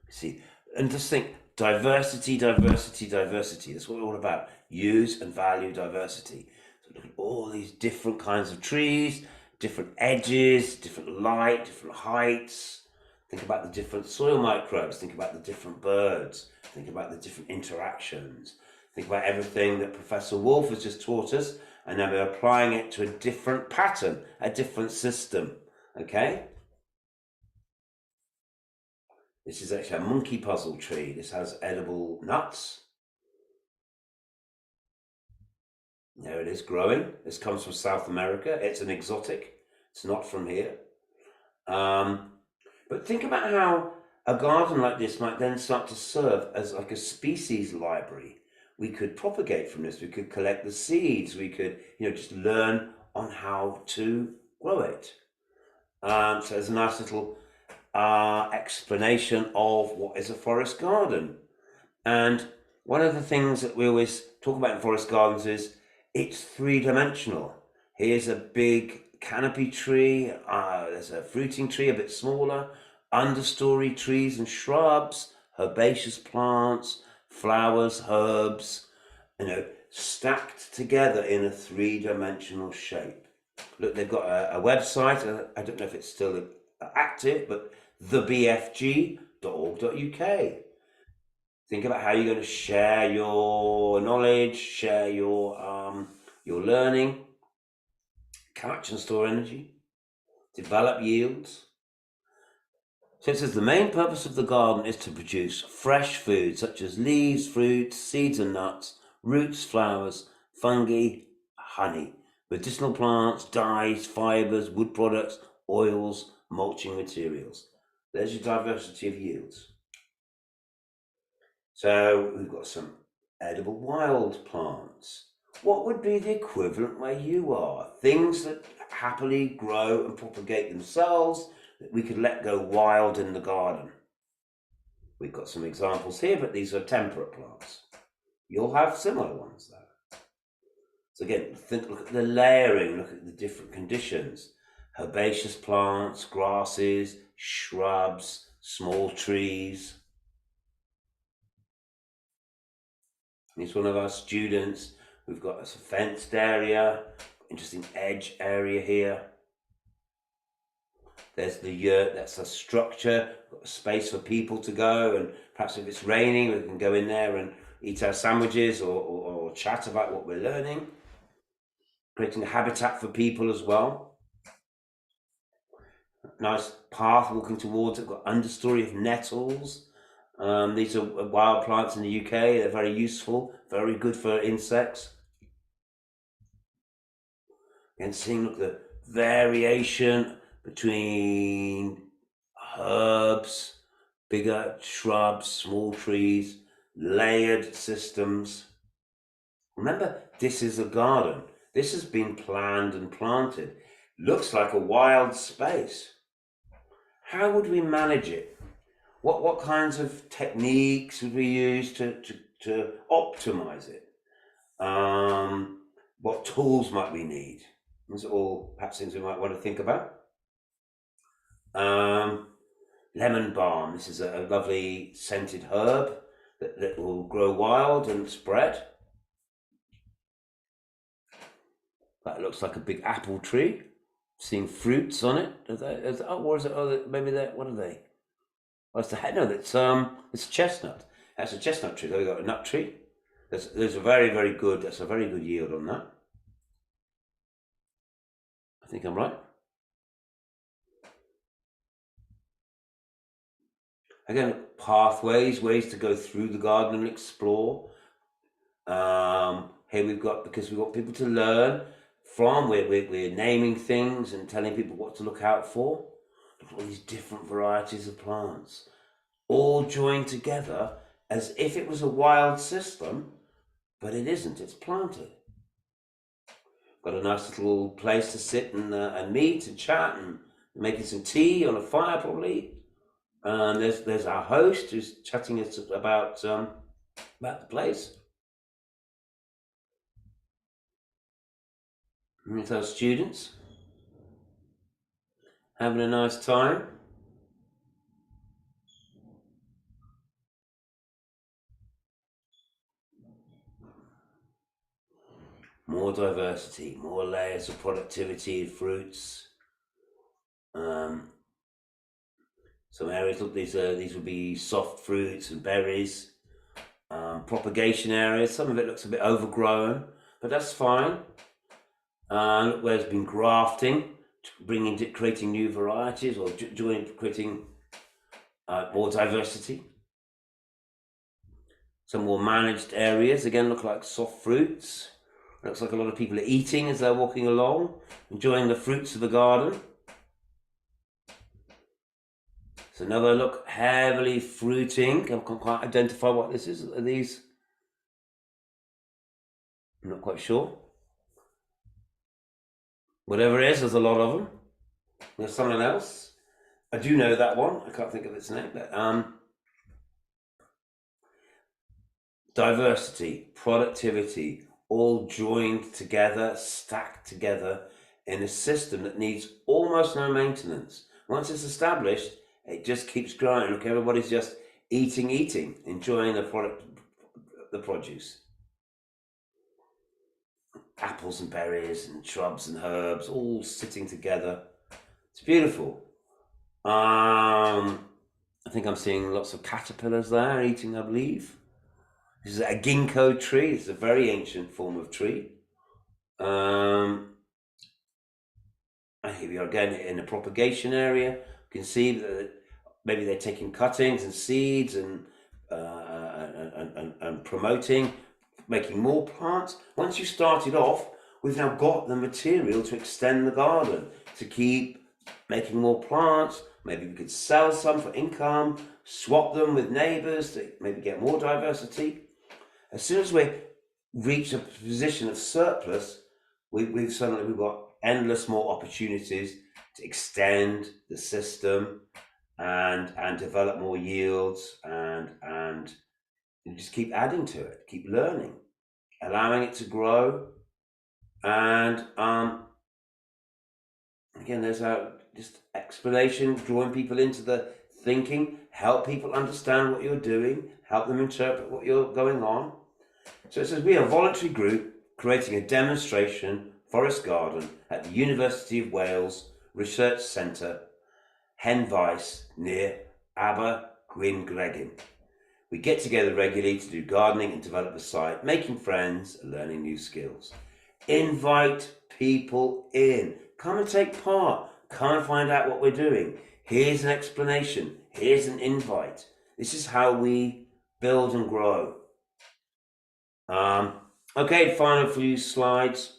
see, and just think diversity, diversity, diversity. That's what we're all about. Use and value diversity. So look at all these different kinds of trees, different edges, different light, different heights. Think about the different soil microbes. Think about the different birds. Think about the different interactions. Think about everything that Professor Wolf has just taught us, and now we're applying it to a different pattern, a different system. Okay? This is actually a monkey puzzle tree. This has edible nuts. There it is growing. This comes from South America. It's an exotic. It's not from here. But think about how a garden like this might then start to serve as like a species library. We could propagate from this. We could collect the seeds. We could, just learn on how to grow it. So there's a nice little explanation of what is a forest garden. And one of the things that we always talk about in forest gardens is it's three-dimensional. Here's a big canopy tree. There's a fruiting tree, a bit smaller, understory trees and shrubs, herbaceous plants, flowers, herbs, stacked together in a three-dimensional shape. Look, they've got a website. I don't know if it's still active, but thebfg.org.uk. Think about how you're going to share your knowledge, share your learning, catch and store energy, develop yields. So it says the main purpose of the garden is to produce fresh food such as leaves, fruits, seeds and nuts, roots, flowers, fungi, honey, medicinal plants, dyes, fibers, wood products, oils, mulching materials. There's your diversity of yields. So we've got some edible wild plants. What would be the equivalent where you are? Things that happily grow and propagate themselves that we could let go wild in the garden. We've got some examples here, but these are temperate plants. You'll have similar ones though. So again, look at the layering, look at the different conditions. Herbaceous plants, grasses, shrubs, small trees. It's one of our students. We've got a fenced area, interesting edge area here. There's the yurt, that's a structure, got a space for people to go, and perhaps if it's raining, we can go in there and eat our sandwiches or chat about what we're learning. Creating a habitat for people as well. Nice path walking towards it, got understory of nettles. These are wild plants in the UK, they're very useful, very good for insects. And seeing, look, the variation between herbs, bigger shrubs, small trees, layered systems. Remember, this is a garden. This has been planned and planted. Looks like a wild space. How would we manage it? What kinds of techniques would we use to optimize it? What tools might we need? These are all perhaps things we might want to think about. Lemon balm. This is a lovely scented herb that will grow wild and spread. That looks like a big apple tree. Seeing fruits on it. Or is it? Oh, maybe that. What are they? Oh, it's the head. No, it's a chestnut. That's a chestnut tree. There we got a nut tree. There's a very, very good. That's a very good yield on that. I think I'm right. Again, pathways, ways to go through the garden and explore. Here we've got, because we want people to learn from, we're naming things and telling people what to look out for. Look at all these different varieties of plants, all joined together as if it was a wild system, but it isn't, it's planted. Got a nice little place to sit and meet and chat and making some tea on a fire probably. There's our host who's chatting us about the place. With our students, having a nice time. More diversity, more layers of productivity, fruits. Some areas, look, these would be soft fruits and berries. Propagation areas, some of it looks a bit overgrown, but that's fine. Look where there's been grafting, creating new varieties, or creating more diversity. Some more managed areas, again, look like soft fruits. Looks like a lot of people are eating as they're walking along, enjoying the fruits of the garden. So another look, heavily fruiting. I can't quite identify what this is. Are these? I'm not quite sure. Whatever it is, there's a lot of them. There's someone else. I do know that one. I can't think of its name, but diversity, productivity, all joined together, stacked together in a system that needs almost no maintenance. Once it's established, it just keeps growing. Look, everybody's just eating, enjoying the produce. Apples and berries and shrubs and herbs all sitting together. It's beautiful. I think I'm seeing lots of caterpillars there eating, I believe. This is a ginkgo tree. It's a very ancient form of tree. And here we are again in a propagation area. You can see that maybe they're taking cuttings and seeds and promoting, making more plants. Once you started off, we've now got the material to extend the garden, to keep making more plants. Maybe we could sell some for income, swap them with neighbors to maybe get more diversity. As soon as we reach a position of surplus, we've suddenly got endless more opportunities to extend the system and develop more yields and just keep adding to it, keep learning, allowing it to grow. And again, there's our just explanation, drawing people into the thinking, help people understand what you're doing, help them interpret what you're going on. So it says, we are a voluntary group creating a demonstration forest garden at the University of Wales Research Centre, Henvice, near Abergwyngregin. We get together regularly to do gardening and develop the site, making friends and learning new skills. Invite people in. Come and take part. Come and find out what we're doing. Here's an explanation. Here's an invite. This is how we build and grow. Okay, final few slides.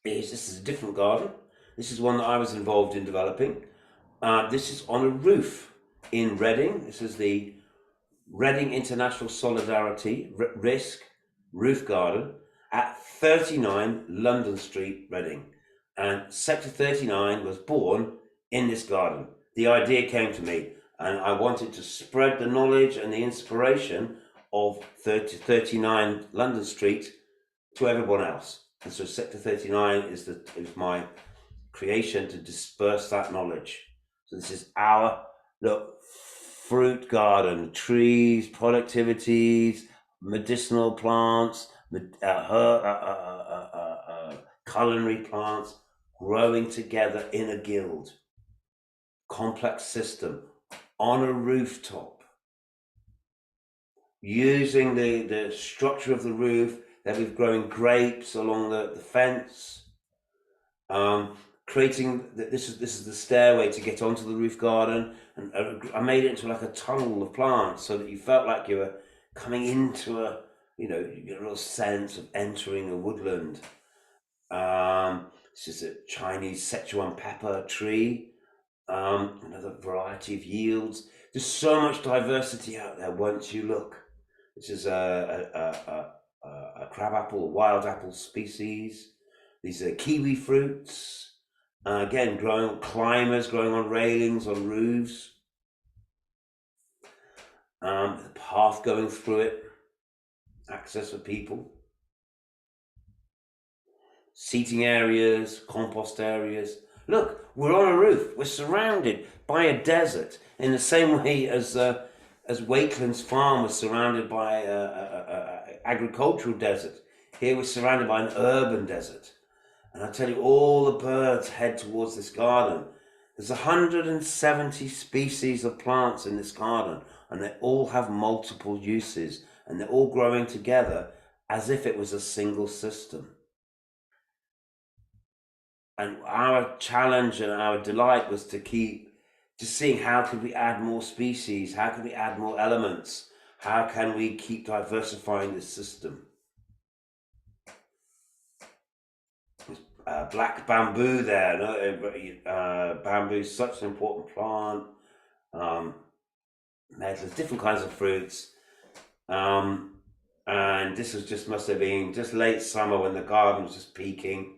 This is a different garden. This is one that I was involved in developing. This is on a roof in Reading. This is the Reading International Solidarity Risk Roof Garden at 39 London Street, Reading. And Sector 39 was born in this garden. The idea came to me, and I wanted to spread the knowledge and the inspiration of 39 London Street to everyone else. And so Sector 39 is my creation to disperse that knowledge. So this is our fruit garden, trees, productivities, medicinal plants, culinary plants growing together in a guild. Complex system on a rooftop, using the structure of the roof. That we've growing grapes along the fence, creating this is the stairway to get onto the roof garden, and I made it into like a tunnel of plants so that you felt like you were coming into you get a real sense of entering a woodland. This is a Chinese Sichuan pepper tree, another variety of yields. There's so much diversity out there once you look. This is a crabapple, wild apple species. These are kiwi fruits. Again, climbers growing on railings, on roofs. The path going through it. Access for people. Seating areas, compost areas. Look, we're on a roof. We're surrounded by a desert in the same way as Wakeland's farm was surrounded by agricultural desert. Here we're surrounded by an urban desert. And I tell you, all the birds head towards this garden. There's 170 species of plants in this garden, and they all have multiple uses, and they're all growing together as if it was a single system. And our challenge and our delight was to keep just seeing how could we add more species, how can we add more elements, how can we keep diversifying this system. Black bamboo there, bamboo is such an important plant. There's different kinds of fruits, and this must have been just late summer when the garden was just peaking.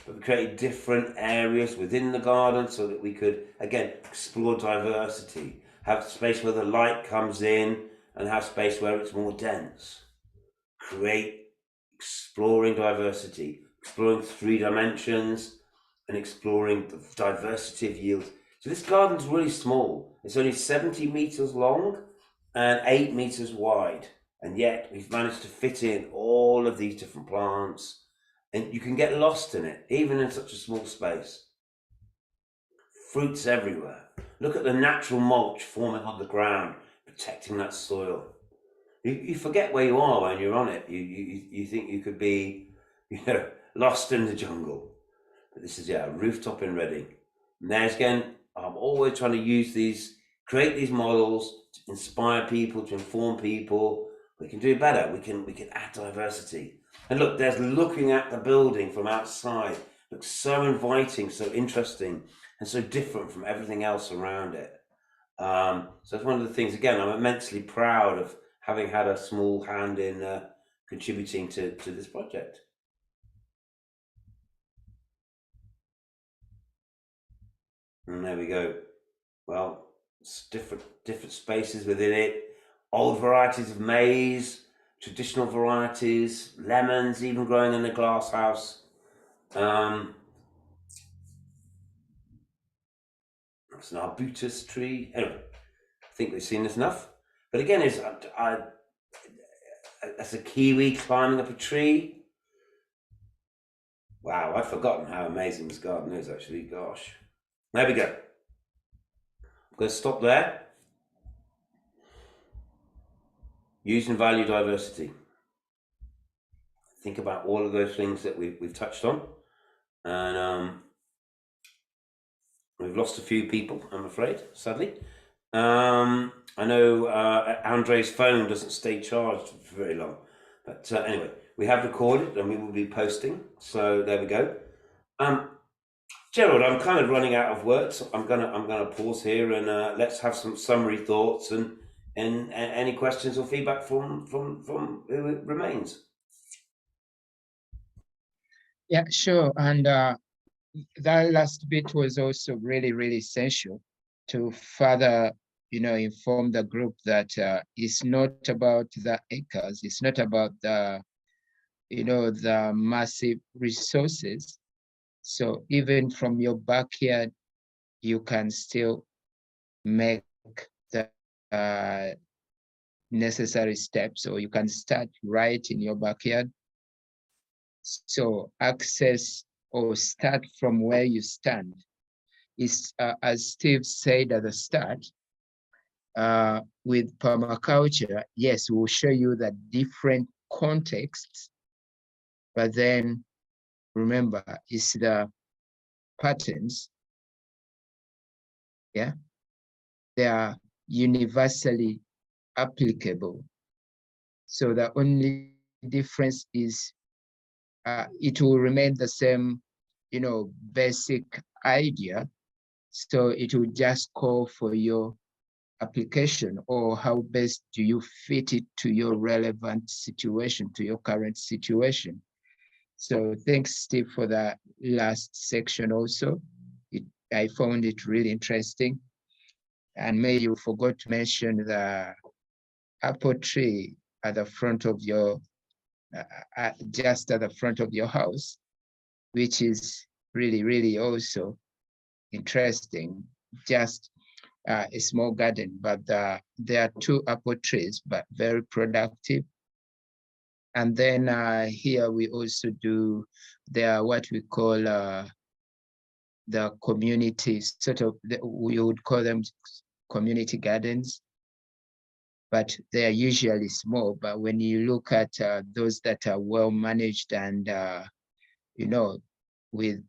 But we created different areas within the garden so that we could, again, explore diversity, have space where the light comes in and have space where it's more dense. Exploring diversity, exploring 3 dimensions and exploring the diversity of yields. So this garden's really small. It's only 70 meters long and 8 meters wide. And yet we've managed to fit in all of these different plants. And you can get lost in it, even in such a small space. Fruits everywhere. Look at the natural mulch forming on the ground, protecting that soil. You forget where you are when you're on it. You think you could be, lost in the jungle. But this is a rooftop in Reading. And there's again, I'm always trying to create these models to inspire people, to inform people. We can do better. We can add diversity. And look, there's looking at the building from outside. Looks so inviting, so interesting, and so different from everything else around it. So it's one of the things, again, I'm immensely proud of having had a small hand in contributing to this project. And there we go. Well, it's different spaces within it. Old varieties of maize, traditional varieties, lemons, even growing in the glass house. It's an arbutus tree. Anyway, I think we've seen this enough. But again, That's a kiwi climbing up a tree. Wow, I've forgotten how amazing this garden is, actually. Gosh. There we go. I'm going to stop there. Use and value diversity. Think about all of those things that we've touched on. And we've lost a few people, I'm afraid, sadly. I know Andre's phone doesn't stay charged for very long. But anyway, we have recorded and we will be posting. So there we go. Gerald, I'm kind of running out of words. So I'm gonna pause here and let's have some summary thoughts and any questions or feedback from who remains. Yeah, sure. And that last bit was also really, really essential to further, inform the group that it's not about the acres, it's not about the, the massive resources. So even from your backyard, you can still make the necessary steps, or you can start right in your backyard. So access or start from where you stand is, as Steve said at the start, with permaculture, yes, we'll show you the different contexts, but then remember, it's the patterns, yeah? They are universally applicable. So the only difference is it will remain the same, basic idea. So it will just call for your application, or how best do you fit it to your relevant situation, to your current situation. So thanks, Steve, for that last section also. I found it really interesting. And maybe you forgot to mention the apple tree at the front of your, just at the front of your house, which is really, really also interesting. Just a small garden, but there are 2 apple trees, but very productive. And then here we also do, there are what we call the community, sort of, we would call them community gardens, but they are usually small. But when you look at those that are well managed and, with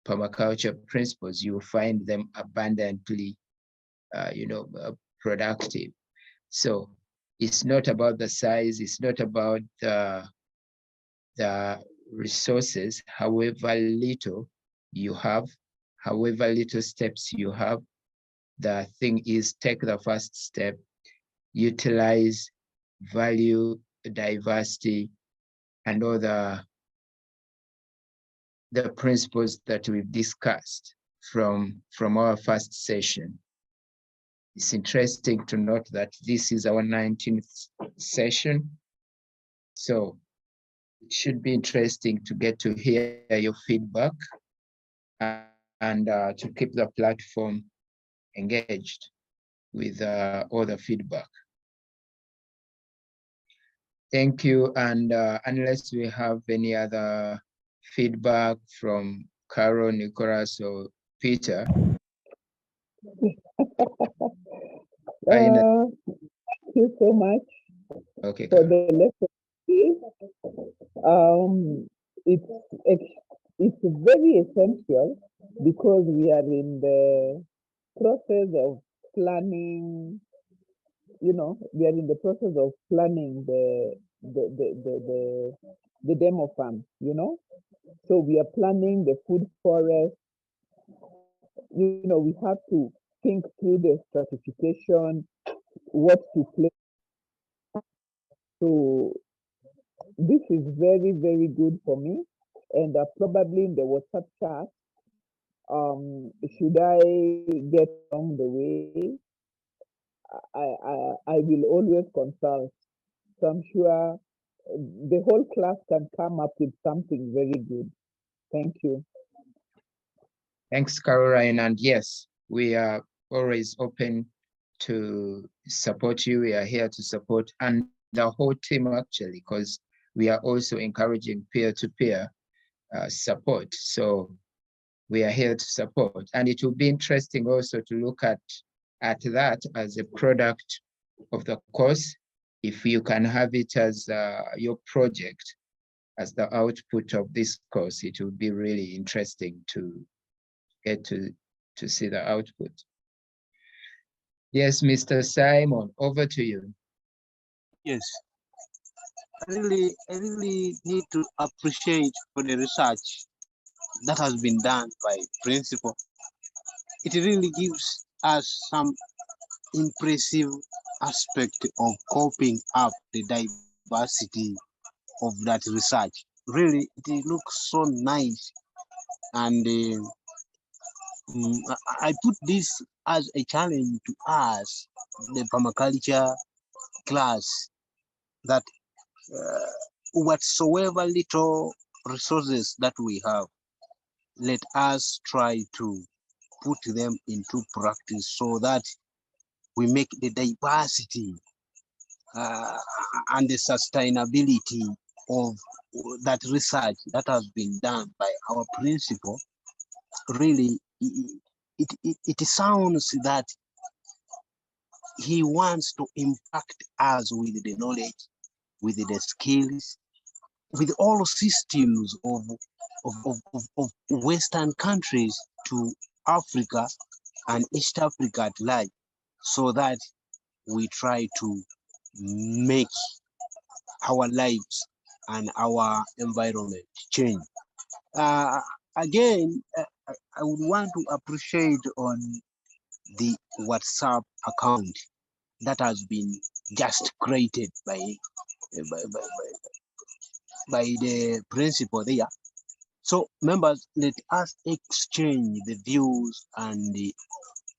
permaculture principles, you will find them abundantly, productive. So it's not about the size, it's not about the resources, however little you have, however little steps you have. The thing is, take the first step, utilize, value, diversity, and all the principles that we've discussed from our first session. It's interesting to note that this is our 19th session. So it should be interesting to get to hear your feedback and to keep the platform engaged with all the feedback. Thank you. And unless we have any other feedback from Carol, Nicholas, or Peter. Thank you so much for the lesson. It's very essential because we are in the process of planning. We are in the process of planning the demo farm. So we are planning the food forest. We have to think through the stratification, what to place. So this is very, very good for me. And probably in the WhatsApp chat, should I get along the way, I will always consult. So I'm sure the whole class can come up with something very good. Thank you. Thanks, Caroline. And yes, we are always open to support you. We are here to support. And the whole team actually, because we are also encouraging peer-to-peer support. So we are here to support. And it will be interesting also to look at that as a product of the course. If you can have it as your project, as the output of this course, it will be really interesting to get to see the output. Yes, Mr. Simon, over to you. Yes, I really need to appreciate for the research that has been done by principal. It really gives us some impressive aspect of coping up the diversity of that research. Really, it looks so nice, and I put this as a challenge to us, the permaculture class, that whatsoever little resources that we have, let us try to put them into practice so that we make the diversity and the sustainability of that research that has been done by our principal. Really, it sounds that he wants to impact us with the knowledge, with the skills, with all systems of Western countries to Africa and East Africa at large, so that we try to make our lives and our environment change. Again, I would want to appreciate on the WhatsApp account that has been just created by the principal there. So members, let us exchange the views and the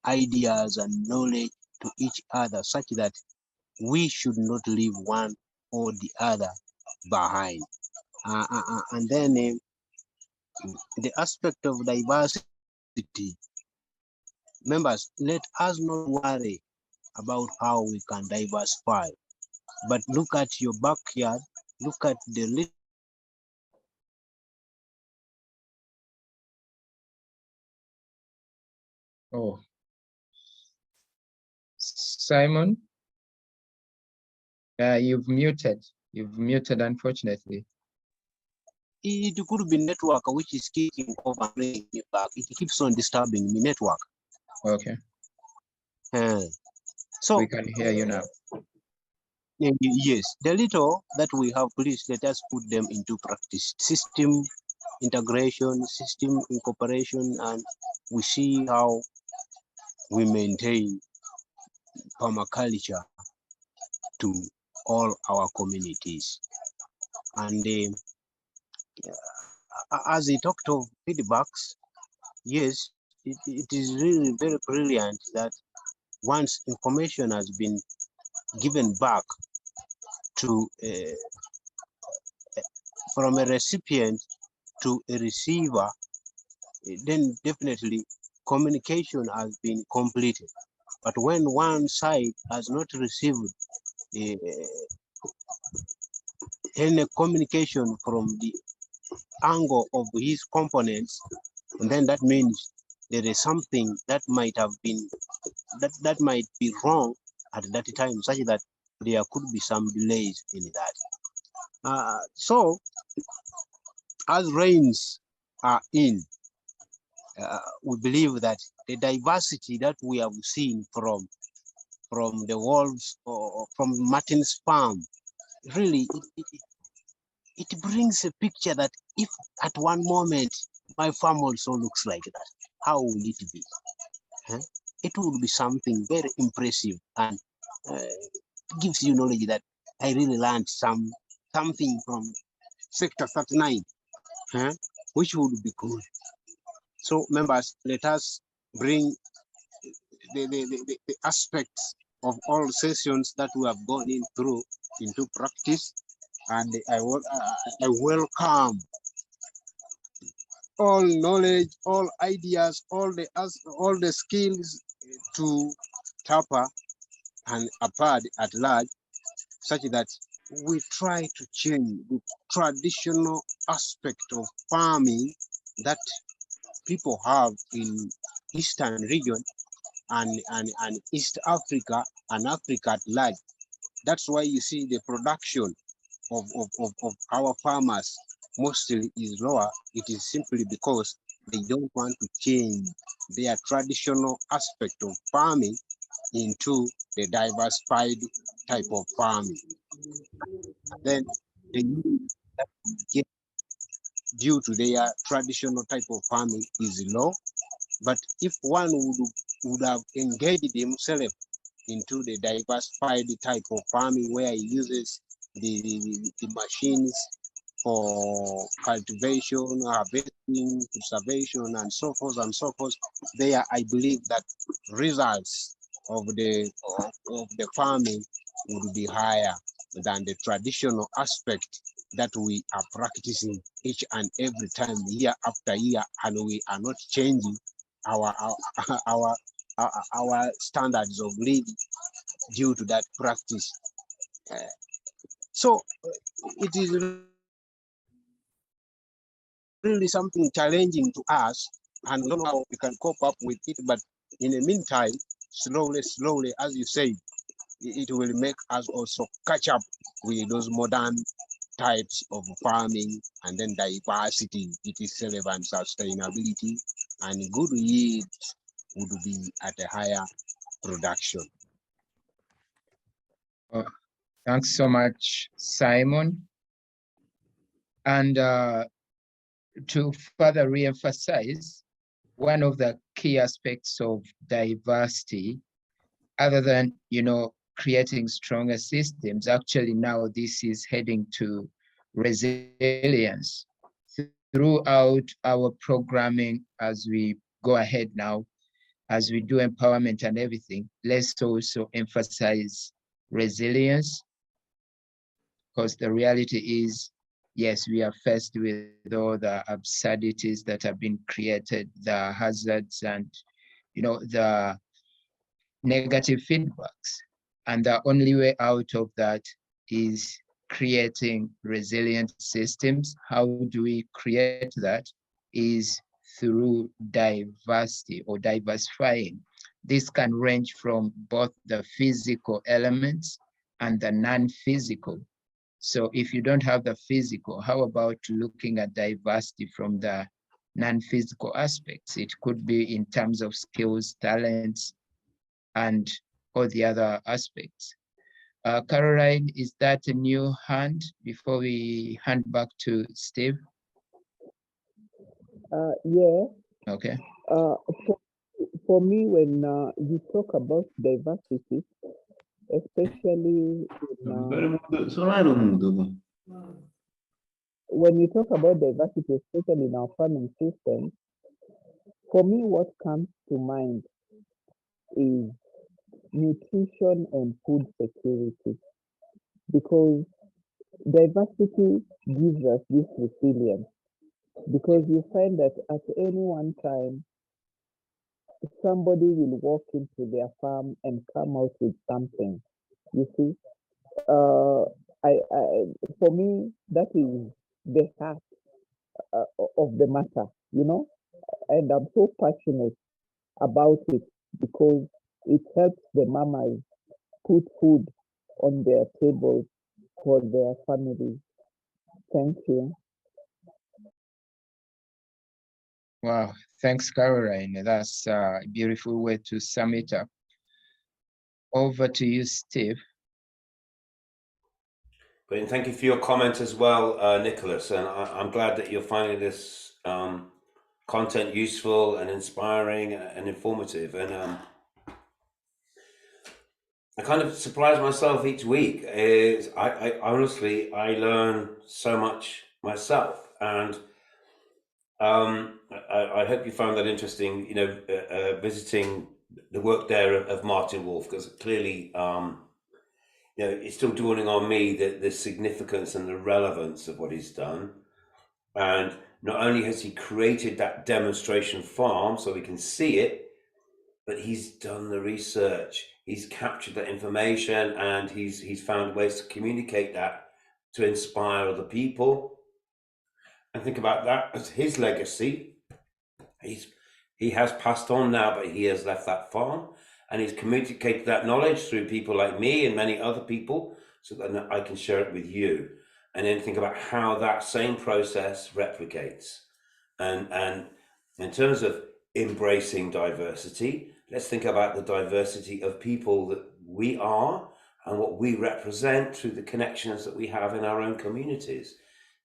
ideas and knowledge to each other, such that we should not leave one or the other behind. And then the aspect of diversity, members, let us not worry about how we can diversify, but look at your backyard, look at the little Oh, Simon, you've muted, unfortunately. it could be network which is kicking off and bringing me back. It keeps on disturbing me, network. Okay, So we can hear you now. yes, the little that we have, please let us put them into practice. System integration, system incorporation, and we see how we maintain permaculture to all our communities. And as he talked of feedbacks, yes, it is really very brilliant that once information has been given back to from a recipient to a receiver, then definitely communication has been completed. But when one side has not received any communication from the angle of his components, and then that means there is something that might have been that might be wrong at that time, such that there could be some delays in that. So as rains are in, we believe that the diversity that we have seen from the wolves or from Martin's farm, really it brings a picture that if at one moment my farm also looks like that, how will it be? It would be something very impressive, and gives you knowledge that I really learned something from Sector 39, which would be good. So members, let us bring the aspects of all sessions that we have gone in through into practice, and I welcome all knowledge, all ideas, all the skills to TAPA and APAD at large, such that we try to change the traditional aspect of farming that people have in Eastern region and East Africa and Africa at large. That's why you see the production of our farmers mostly is lower. It is simply because they don't want to change their traditional aspect of farming into the diversified type of farming. Then the yield that we get due to their traditional type of farming is low. But if one would have engaged himself into the diversified type of farming where he uses the machines for cultivation, harvesting, preservation, and so forth, there I believe that results of the farming would be higher than the traditional aspect that we are practicing each and every time, year after year, and we are not changing our standards of living due to that practice. So it is really something challenging to us, and we don't know how we can cope up with it. But in the meantime, slowly, as you say, it will make us also catch up with those modern types of farming, and then diversity, it is relevant, sustainability, and good yield would be at a higher production. Thanks so much, Simon. And to further re-emphasize, one of the key aspects of diversity, other than, creating stronger systems, actually now this is heading to resilience. Throughout our programming, as we go ahead now, as we do empowerment and everything, let's also emphasize resilience, because the reality is, yes, we are faced with all the absurdities that have been created, the hazards and, the negative feedbacks. And the only way out of that is creating resilient systems. How do we create that? Is through diversity or diversifying. This can range from both the physical elements and the non-physical. So if you don't have the physical, how about looking at diversity from the non-physical aspects? It could be in terms of skills, talents, and all the other aspects. Caroline, is that a new hand before we hand back to Steve? Yeah. Okay. For me, when you talk about diversity, especially when you talk about diversity, especially in our farming system, for me, what comes to mind is nutrition and food security, because diversity gives us this resilience, because you find that at any one time, somebody will walk into their farm and come out with something. You see, for me, that is the heart of the matter, and I'm so passionate about it because it helps the mamas put food on their tables for their families. Thank you. Wow, thanks, Caroline. That's a beautiful way to sum it up. Over to you, Steve. Brilliant. Thank you for your comment as well, Nicholas. And I'm glad that you're finding this content useful and inspiring and informative. And I kind of surprise myself each week. I honestly, I learn so much myself. And I hope you found that interesting, visiting the work there of Martin Wolf, because clearly, it's still dawning on me that the significance and the relevance of what he's done. And not only has he created that demonstration farm so we can see it, but he's done the research. he's captured that information, and he's found ways to communicate that to inspire other people. And think about that as his legacy. He has passed on now, but he has left that farm, and he's communicated that knowledge through people like me and many other people, so that I can share it with you. And then think about how that same process replicates. And in terms of embracing diversity, let's think about the diversity of people that we are and what we represent through the connections that we have in our own communities.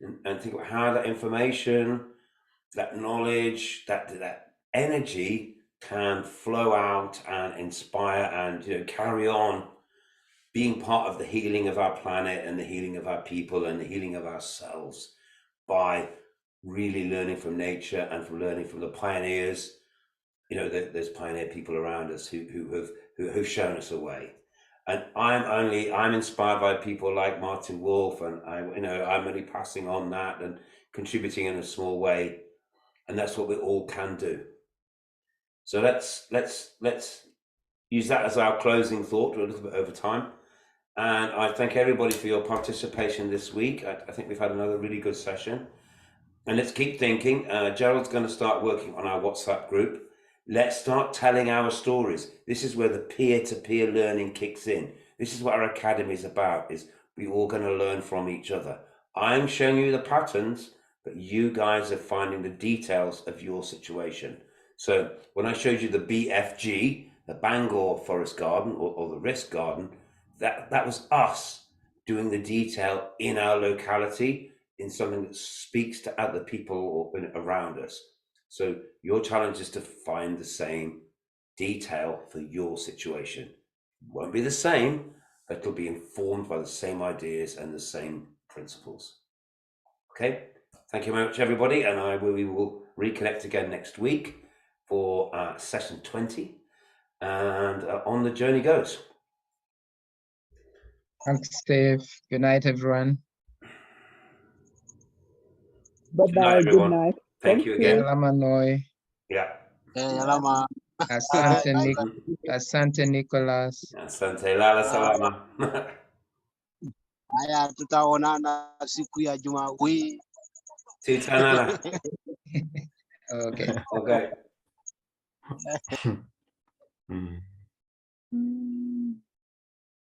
And think about how that information, that knowledge, that energy can flow out and inspire and carry on being part of the healing of our planet and the healing of our people and the healing of ourselves by really learning from nature and from learning from the pioneers. There's pioneer people around us who've shown us a way. And I'm inspired by people like Martin Wolf, and I'm only passing on that and contributing in a small way. And that's what we all can do. So let's use that as our closing thought. We're a little bit over time. And I thank everybody for your participation this week. I think we've had another really good session. And let's keep thinking. Gerald's going to start working on our WhatsApp group. Let's start telling our stories. This is where the peer-to-peer learning kicks in. This is what our academy is about, is we're all going to learn from each other. I'm showing you the patterns, but you guys are finding the details of your situation. So when I showed you the BFG, the Bangor Forest Garden or the Risk Garden, that was us doing the detail in our locality, in something that speaks to other people around us. So your challenge is to find the same detail for your situation. It won't be the same, but it'll be informed by the same ideas and the same principles. Okay, thank you very much, everybody, and we will reconnect again next week for session 20, and on the journey goes. Thanks, Steve. Good night, everyone. Bye-bye. Good night. Thank you again. Lamanoi. Yeah. Lama. Asante Nicholas. Asante Lala Salama. Haya, tutaonana siku ya Jumapili. Titanana. Okay. Okay.